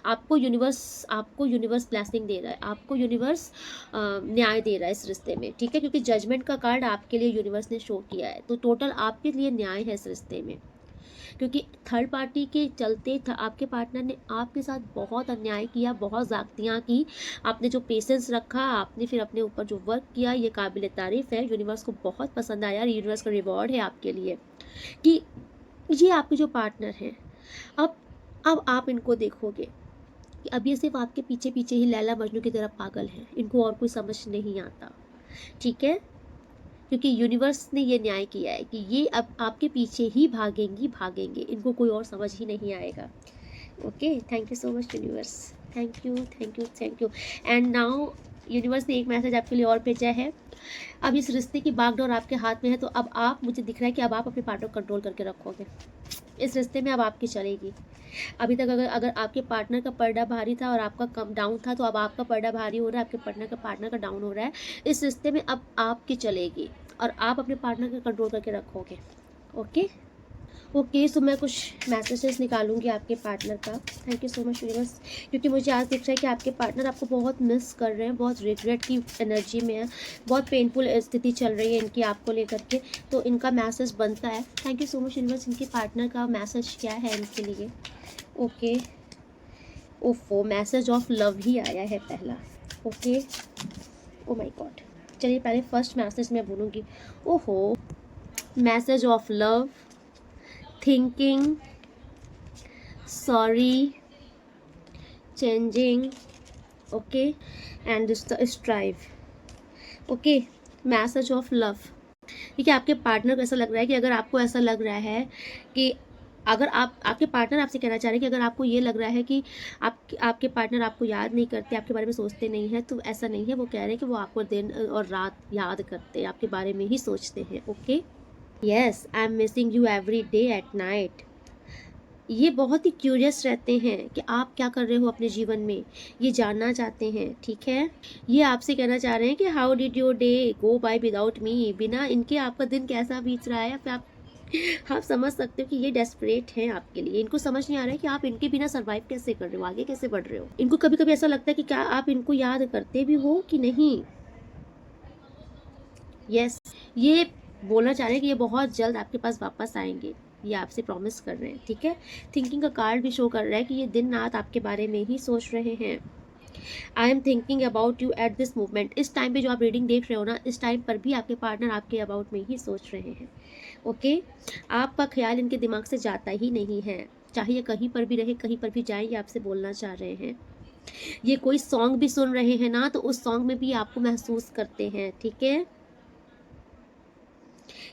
आपको यूनिवर्स ब्लेसिंग दे रहा है, आपको यूनिवर्स न्याय दे रहा है इस रिश्ते में, ठीक है, क्योंकि जजमेंट का कार्ड आपके लिए यूनिवर्स ने शो किया है। तो टोटल आपके लिए न्याय है इस रिश्ते में, क्योंकि थर्ड पार्टी के चलते आपके पार्टनर ने आपके साथ बहुत अन्याय किया, बहुत ज़्यादतियाँ की। आपने जो पेशेंस रखा, आपने फिर अपने ऊपर जो वर्क किया, ये काबिल तारीफ़ है। यूनिवर्स को बहुत पसंद आया। यूनिवर्स का रिवॉर्ड है आपके लिए कि ये आपके जो पार्टनर हैं, अब आप इनको देखोगे कि अब ये सिर्फ आपके पीछे पीछे ही लैला मजनू की तरह पागल हैं, इनको और कोई समझ नहीं आता, ठीक है, क्योंकि यूनिवर्स ने ये न्याय किया है कि ये अब आपके पीछे ही भागेंगे, इनको कोई और समझ ही नहीं आएगा। Okay, thank you so much universe, thank you. And now universe ने एक मैसेज आपके लिए और भेजा है। अब इस रिश्ते की बागडोर आपके हाथ में है, तो अब आप, मुझे दिख रहा है कि अब आप अपने पार्टनर को कंट्रोल करके रखोगे इस रिश्ते में। अब आपकी चलेगी। अभी तक अगर आपके पार्टनर का पर्दा भारी था और आपका कम डाउन था, तो अब आपका पर्दा भारी हो रहा है, आपके पार्टनर का डाउन हो रहा है। इस रिश्ते में अब आपकी चलेगी और आप अपने पार्टनर को कंट्रोल करके रखोगे। ओके, सो मैं कुछ मैसेजेस निकालूंगी आपके पार्टनर का। Thank you so much universe, क्योंकि मुझे आज दिख रहा है कि आपके पार्टनर आपको बहुत मिस कर रहे हैं, बहुत रिग्रेट की एनर्जी में है, बहुत पेनफुल स्थिति चल रही है इनकी आपको लेकर के, तो इनका मैसेज बनता है। Thank you so much universe. इनके पार्टनर का मैसेज क्या है इनके लिए? ओके, ओफो, मैसेज ऑफ लव ही आया है पहला। ओके, ओ माय गॉड, चलिए पहले फर्स्ट मैसेज मैं बोलूँगी। ओहो, message of love, thinking, sorry, changing, okay, and strive. Okay, message of love। ठीक है, आपके पार्टनर को ऐसा लग रहा है कि अगर आपको ऐसा लग रहा है कि अगर आपके पार्टनर आपसे कहना चाह रहे हैं कि अगर आपको ये लग रहा है कि आपके पार्टनर आपको याद नहीं करते, आपके बारे में सोचते नहीं हैं, तो ऐसा नहीं है। वो कह रहे हैं कि वो आपको दिन और रात याद करते हैं, आपके बारे में ही सोचते हैं। Okay, yes, I am missing you every day at night. ये बहुत ही क्यूरियस रहते हैं कि आप क्या कर रहे हो अपने जीवन में, ये जानना चाहते हैं, ठीक है। ये आपसे कहना चाह रहे हैं कि how did your day go by without me. बिना इनके आपका दिन कैसा बीत रहा है, फिर आप समझ सकते हो कि ये डेस्परेट हैं आपके लिए। इनको समझ नहीं आ रहा है कि आप इनके बिना सर्वाइव कैसे कर रहे हो, आगे कैसे बढ़ रहे हो। इनको कभी कभी ऐसा लगता है कि क्या आप इनको याद करते भी हो कि नहीं। यस, ये बोलना चाह रहे हैं कि ये बहुत जल्द आपके पास वापस आएंगे, ये आपसे प्रॉमिस कर रहे हैं, ठीक है। थिंकिंग का कार्ड भी शो कर रहा है कि ये दिन रात आपके बारे में ही सोच रहे हैं। I am thinking about you at this moment. इस टाइम पे जो आप रीडिंग देख रहे हो ना, इस टाइम पर भी आपके पार्टनर आपके अबाउट में ही सोच रहे हैं। ओके, आपका ख्याल इनके दिमाग से जाता ही नहीं है, चाहे ये कहीं पर भी रहे, कहीं पर भी जाए, ये आपसे बोलना चाह रहे हैं। ये कोई सॉन्ग भी सुन रहे हैं ना, तो उस सॉन्ग में भी आपको महसूस करते हैं, ठीक है।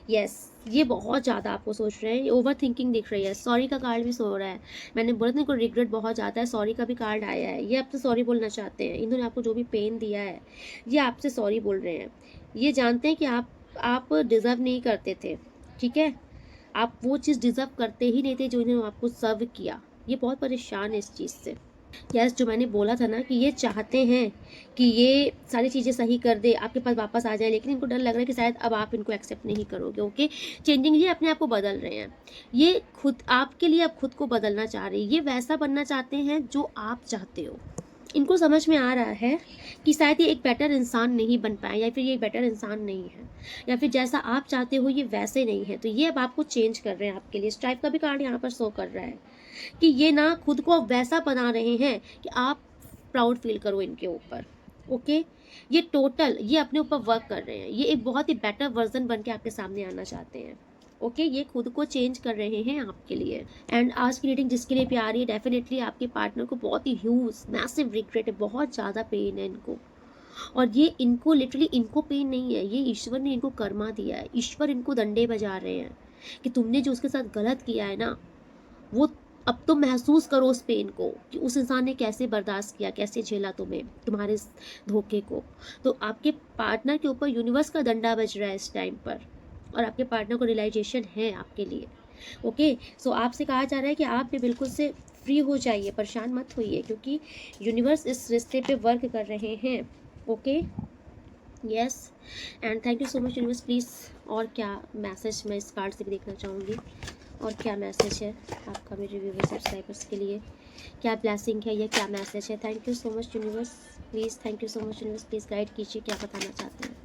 यस, ये बहुत ज़्यादा आपको सोच रहे हैं, ओवर थिंकिंग दिख रही है। सॉरी का कार्ड भी सो रहा है। मैंने बोला था इनको रिग्रेट बहुत ज़्यादा है, सॉरी का भी कार्ड आया है। ये आपसे सॉरी बोलना चाहते हैं, इन्होंने आपको जो भी पेन दिया है, ये आपसे सॉरी बोल रहे हैं। ये जानते हैं कि आप डिज़र्व नहीं करते थे, ठीक है। आप वो चीज़ डिज़र्व करते ही नहीं थे जो इन्होंने आपको सर्व किया। ये बहुत परेशान है इस चीज़ से। यस, जो मैंने बोला था ना कि ये चाहते हैं कि ये सारी चीज़ें सही कर दे, आपके पास वापस आ जाए, लेकिन इनको डर लग रहा है कि शायद अब आप इनको एक्सेप्ट नहीं करोगे। ओके, चेंजिंग, ये अपने आप को बदल रहे हैं, ये खुद आपके लिए अब खुद को बदलना चाह रहे हैं, ये वैसा बनना चाहते हैं जो आप चाहते हो। इनको समझ में आ रहा है कि शायद ये एक बेटर इंसान नहीं बन पाए, या फिर ये बेटर इंसान नहीं है, या फिर जैसा आप चाहते हो ये वैसे नहीं है। तो ये अब आपको चेंज कर रहे हैं आपके लिए। स्ट्राइप का भी कार्ड यहाँ पर शो कर रहा है कि ये ना खुद को वैसा बना रहे हैं कि आप प्राउड फील करो इनके ऊपर। ओके, ये टोटल ये अपने ऊपर वर्क कर रहे हैं। ये एक बहुत ही बेटर वर्जन बन के आपके सामने आना चाहते हैं। ओके, ये खुद को चेंज कर रहे हैं आपके लिए। एंड आज की रीडिंग जिसके लिए भी आ रही है, डेफिनेटली आपके पार्टनर को बहुत ही ह्यूज मैसिव रिग्रेट है, बहुत ज़्यादा पेन है इनको। और ये इनको लिटरली इनको पेन नहीं है, ये ईश्वर ने इनको कर्मा दिया है। ईश्वर इनको डंडे बजा रहे हैं कि तुमने जो उसके साथ गलत किया है ना, वो अब तो महसूस करो उस पेन को कि उस इंसान ने कैसे बर्दाश्त किया, कैसे झेला तुम्हें, तुम्हारे इस धोखे को। तो आपके पार्टनर के ऊपर यूनिवर्स का डंडा बज रहा है इस टाइम पर, और आपके पार्टनर को रियलाइजेशन है आपके लिए। ओके, सो आपसे कहा जा रहा है कि आप भी बिल्कुल से फ्री हो जाइए, परेशान मत होइए, क्योंकि यूनिवर्स इस रिश्ते पे वर्क कर रहे हैं। Okay, yes, and thank you so much universe. Please और क्या मैसेज मैं इस कार्ड से भी देखना चाहूँगी, और क्या मैसेज है आपका मेरे व्यूअर्स सब्सक्राइबर्स के लिए, क्या ब्लेसिंग है या क्या मैसेज है। Thank you so much universe, please thank you so much universe. Please guide कीजिए, क्या बताना चाहते हैं,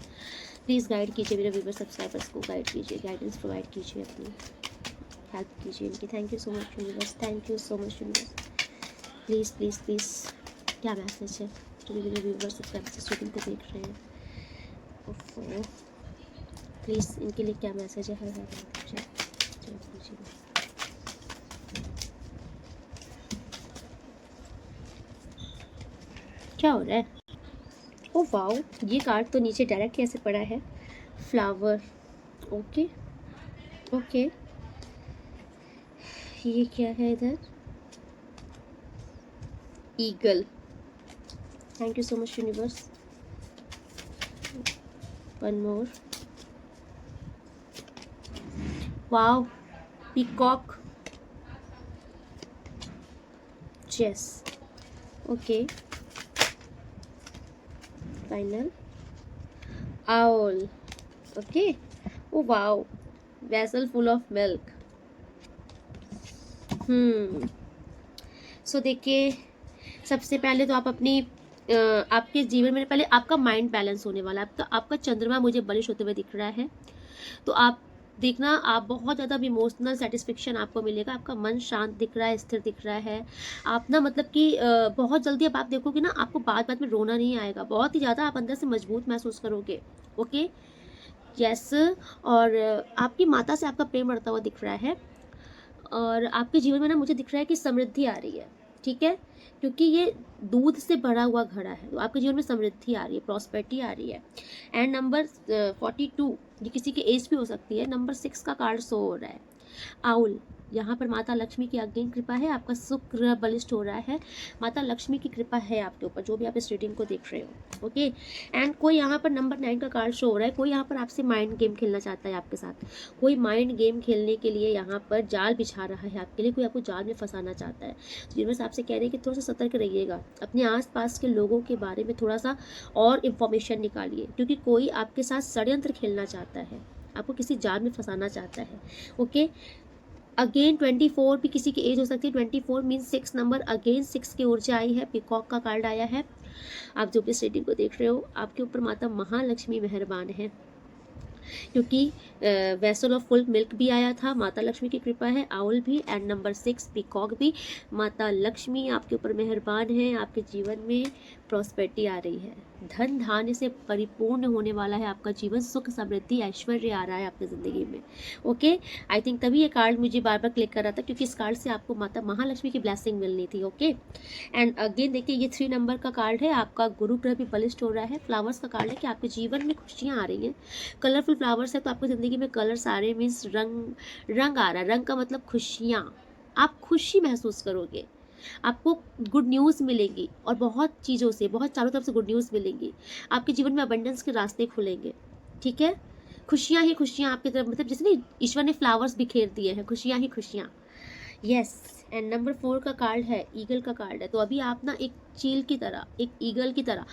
प्लीज़ गाइड कीजिए मेरे व्यूअर्स सब्सक्राइबर्स को, गाइड कीजिए, गाइडेंस प्रोवाइड कीजिए, अपनी हेल्प कीजिए इनकी। Thank you so much universe, thank you so much universe. Please please please क्या मैसेज है जो मेरे व्यूअर्स सब्सक्राइबर्स रीडिंग को देख रहे हैं। ओफो, प्लीज़ इनके लिए क्या मैसेज है, हर हर क्या हो रहा है। ओ वाओ, ये कार्ड तो नीचे डायरेक्ट कैसे पड़ा है, फ्लावर। ओके ओके, ये क्या है इधर, eagle. Thank you so much universe. One more, wow, peacock, chess. Okay, final owl. Okay, oh wow, vessel full of milk. So देखिए, सबसे पहले तो आप अपनी आपके जीवन में पहले आपका माइंड बैलेंस होने वाला है। आपका चंद्रमा मुझे बलिश होते हुए दिख रहा है। तो आप देखना, आप बहुत ज़्यादा इमोशनल सेटिस्फेक्शन आपको मिलेगा। आपका मन शांत दिख रहा है, स्थिर दिख रहा है। आप ना मतलब कि बहुत जल्दी अब आप देखोगे ना, आपको बात बात में रोना नहीं आएगा, बहुत ही ज़्यादा आप अंदर से मजबूत महसूस करोगे। Okay, yes. और आपकी माता से आपका प्रेम बढ़ता हुआ दिख रहा है। और आपके जीवन में ना मुझे दिख रहा है कि समृद्धि आ रही है, ठीक है, क्योंकि ये दूध से भरा हुआ घड़ा है। तो आपके जीवन में समृद्धि आ रही है, प्रॉस्पेरिटी आ रही है। एंड नंबर 42, ये किसी की एज भी हो सकती है। नंबर 6 का कार्ड शो हो रहा है, आउल। यहाँ पर माता लक्ष्मी की अगेन कृपा है, आपका शुक्र बलिष्ठ हो रहा है। माता लक्ष्मी की कृपा है आपके ऊपर, जो भी आप इस रीडिंग को देख रहे हो। ओके, एंड कोई यहाँ पर नंबर 9 का कार्ड शो हो रहा है। कोई यहाँ पर आपसे माइंड गेम खेलना चाहता है आपके साथ। कोई माइंड गेम खेलने के लिए यहाँ पर जाल बिछा रहा है आपके लिए, कोई आपको जाल में फंसाना चाहता है। यूनिवर्स आपसे कह रहे हैं कि थोड़ा सा सतर्क रहिएगा, अपने आसपास के लोगों के बारे में थोड़ा सा और इन्फॉर्मेशन निकालिए, क्योंकि कोई आपके साथ षड्यंत्र खेलना चाहता है, आपको किसी जाल में फंसाना चाहता है। ओके, अगेन 24 भी किसी की एज हो सकती है। 24 मीन्स 6 नंबर, अगेन 6 की ऊर्जा आई है, पिकॉक का कार्ड आया है। आप जो भी इस रीडिंग को देख रहे हो, आपके ऊपर माता महालक्ष्मी मेहरबान है, क्योंकि वेसल ऑफ फुल मिल्क भी आया था, माता लक्ष्मी की कृपा है। आउल भी, एंड नंबर 6 पीकॉक भी। माता लक्ष्मी आपके ऊपर मेहरबान है, आपके जीवन में प्रॉस्पेरिटी आ रही है, धन धान्य से परिपूर्ण होने वाला है आपका जीवन, सुख समृद्धि ऐश्वर्य आ रहा है आपकी ज़िंदगी में। ओके, आई थिंक तभी ये कार्ड मुझे बार बार क्लिक कर रहा था, क्योंकि इस कार्ड से आपको माता महालक्ष्मी की ब्लेसिंग मिलनी थी। ओके, एंड अगेन देखिए, ये 3 नंबर का कार्ड है, आपका गुरु ग्रह भी बलिष्ठ हो रहा है। फ्लावर्स का कार्ड है कि आपके जीवन में खुशियाँ आ रही हैं, कलरफुल फ्लावर्स है, तो आपकी ज़िंदगी में कलर्स आ रहे हैं, मीन्स रंग आ रहा है। रंग का मतलब खुशियाँ, आप खुशी महसूस करोगे, आपको गुड न्यूज़ मिलेगी, और बहुत चीज़ों से, बहुत चारों तरफ से गुड न्यूज़ मिलेंगी। आपके जीवन में अबंडेंस के रास्ते खुलेंगे, ठीक है। खुशियाँ ही खुशियाँ आपकी तरफ, मतलब जैसे नहीं ईश्वर ने फ्लावर्स बिखेर दिए हैं, खुशियाँ ही खुशियाँ। यस, एंड नंबर 4 का कार्ड है, ईगल का कार्ड है। तो अभी आप ना एक चील की तरह, एक ईगल की तरह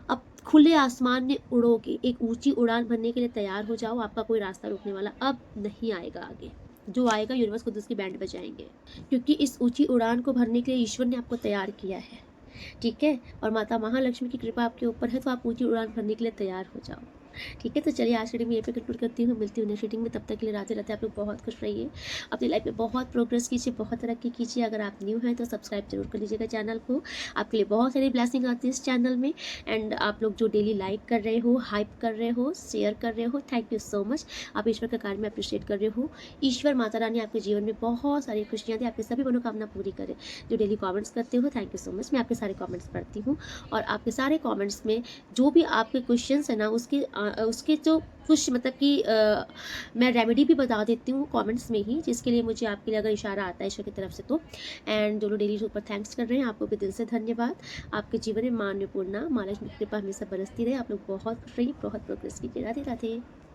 अब खुले आसमान में उड़ोगे, एक ऊंची उड़ान भरने के लिए तैयार हो जाओ। आपका कोई रास्ता रोकने वाला अब नहीं आएगा आगे, जो आएगा यूनिवर्स खुद उसकी बैंड बजाएंगे, क्योंकि इस ऊंची उड़ान को भरने के लिए ईश्वर ने आपको तैयार किया है। ठीक है? और माता महालक्ष्मी की कृपा आपके ऊपर है तो आप ऊँची उड़ान भरने के लिए तैयार हो जाओ। ठीक है? तो चलिए आज की रीडिंग में यहीं पे कंक्लूड करती हूँ, मिलती हूँ नेक्स्ट रीडिंग में, तब तक के लिए राधे-राधे। आप लोग बहुत खुश रहिए, अपनी लाइफ में बहुत प्रोग्रेस कीजिए, बहुत तरक्की कीजिए। अगर आप न्यू हैं तो सब्सक्राइब ज़रूर कर लीजिएगा चैनल को, आपके लिए बहुत सारी ब्लेसिंग आती है इस चैनल में। एंड आप लोग जो डेली लाइक कर रहे हो, हाइप कर रहे हो, शेयर कर रहे हो, थैंक यू सो मच। आप ईश्वर का कार्य में अप्रिशिएट कर रहे हो। ईश्वर माता रानी आपके जीवन में बहुत सारी खुशियाँ दें, आपकी सभी मनोकामना पूरी करें। जो डेली कमेंट्स करते हो, थैंक यू सो मच। मैं आपके सारे कमेंट्स पढ़ती हूँ और आपके सारे कमेंट्स में जो भी आपके क्वेश्चंस है ना, उसके जो कुछ मतलब कि मैं रेमेडी भी बता देती हूँ कमेंट्स में ही, जिसके लिए मुझे आपके लिए अगर इशारा आता है ईश्वर की तरफ से तो। एंड जो लोग डेली ऊपर थैंक्स कर रहे हैं, आपको भी दिल से धन्यवाद। आपके जीवन में माँ अन्नपूर्णा, माँ लक्ष्मी की कृपा हमेशा बरसती रहे। आप लोग बहुत खुश रहिए, बहुत प्रोग्रेस कीजिए। राधे राधे।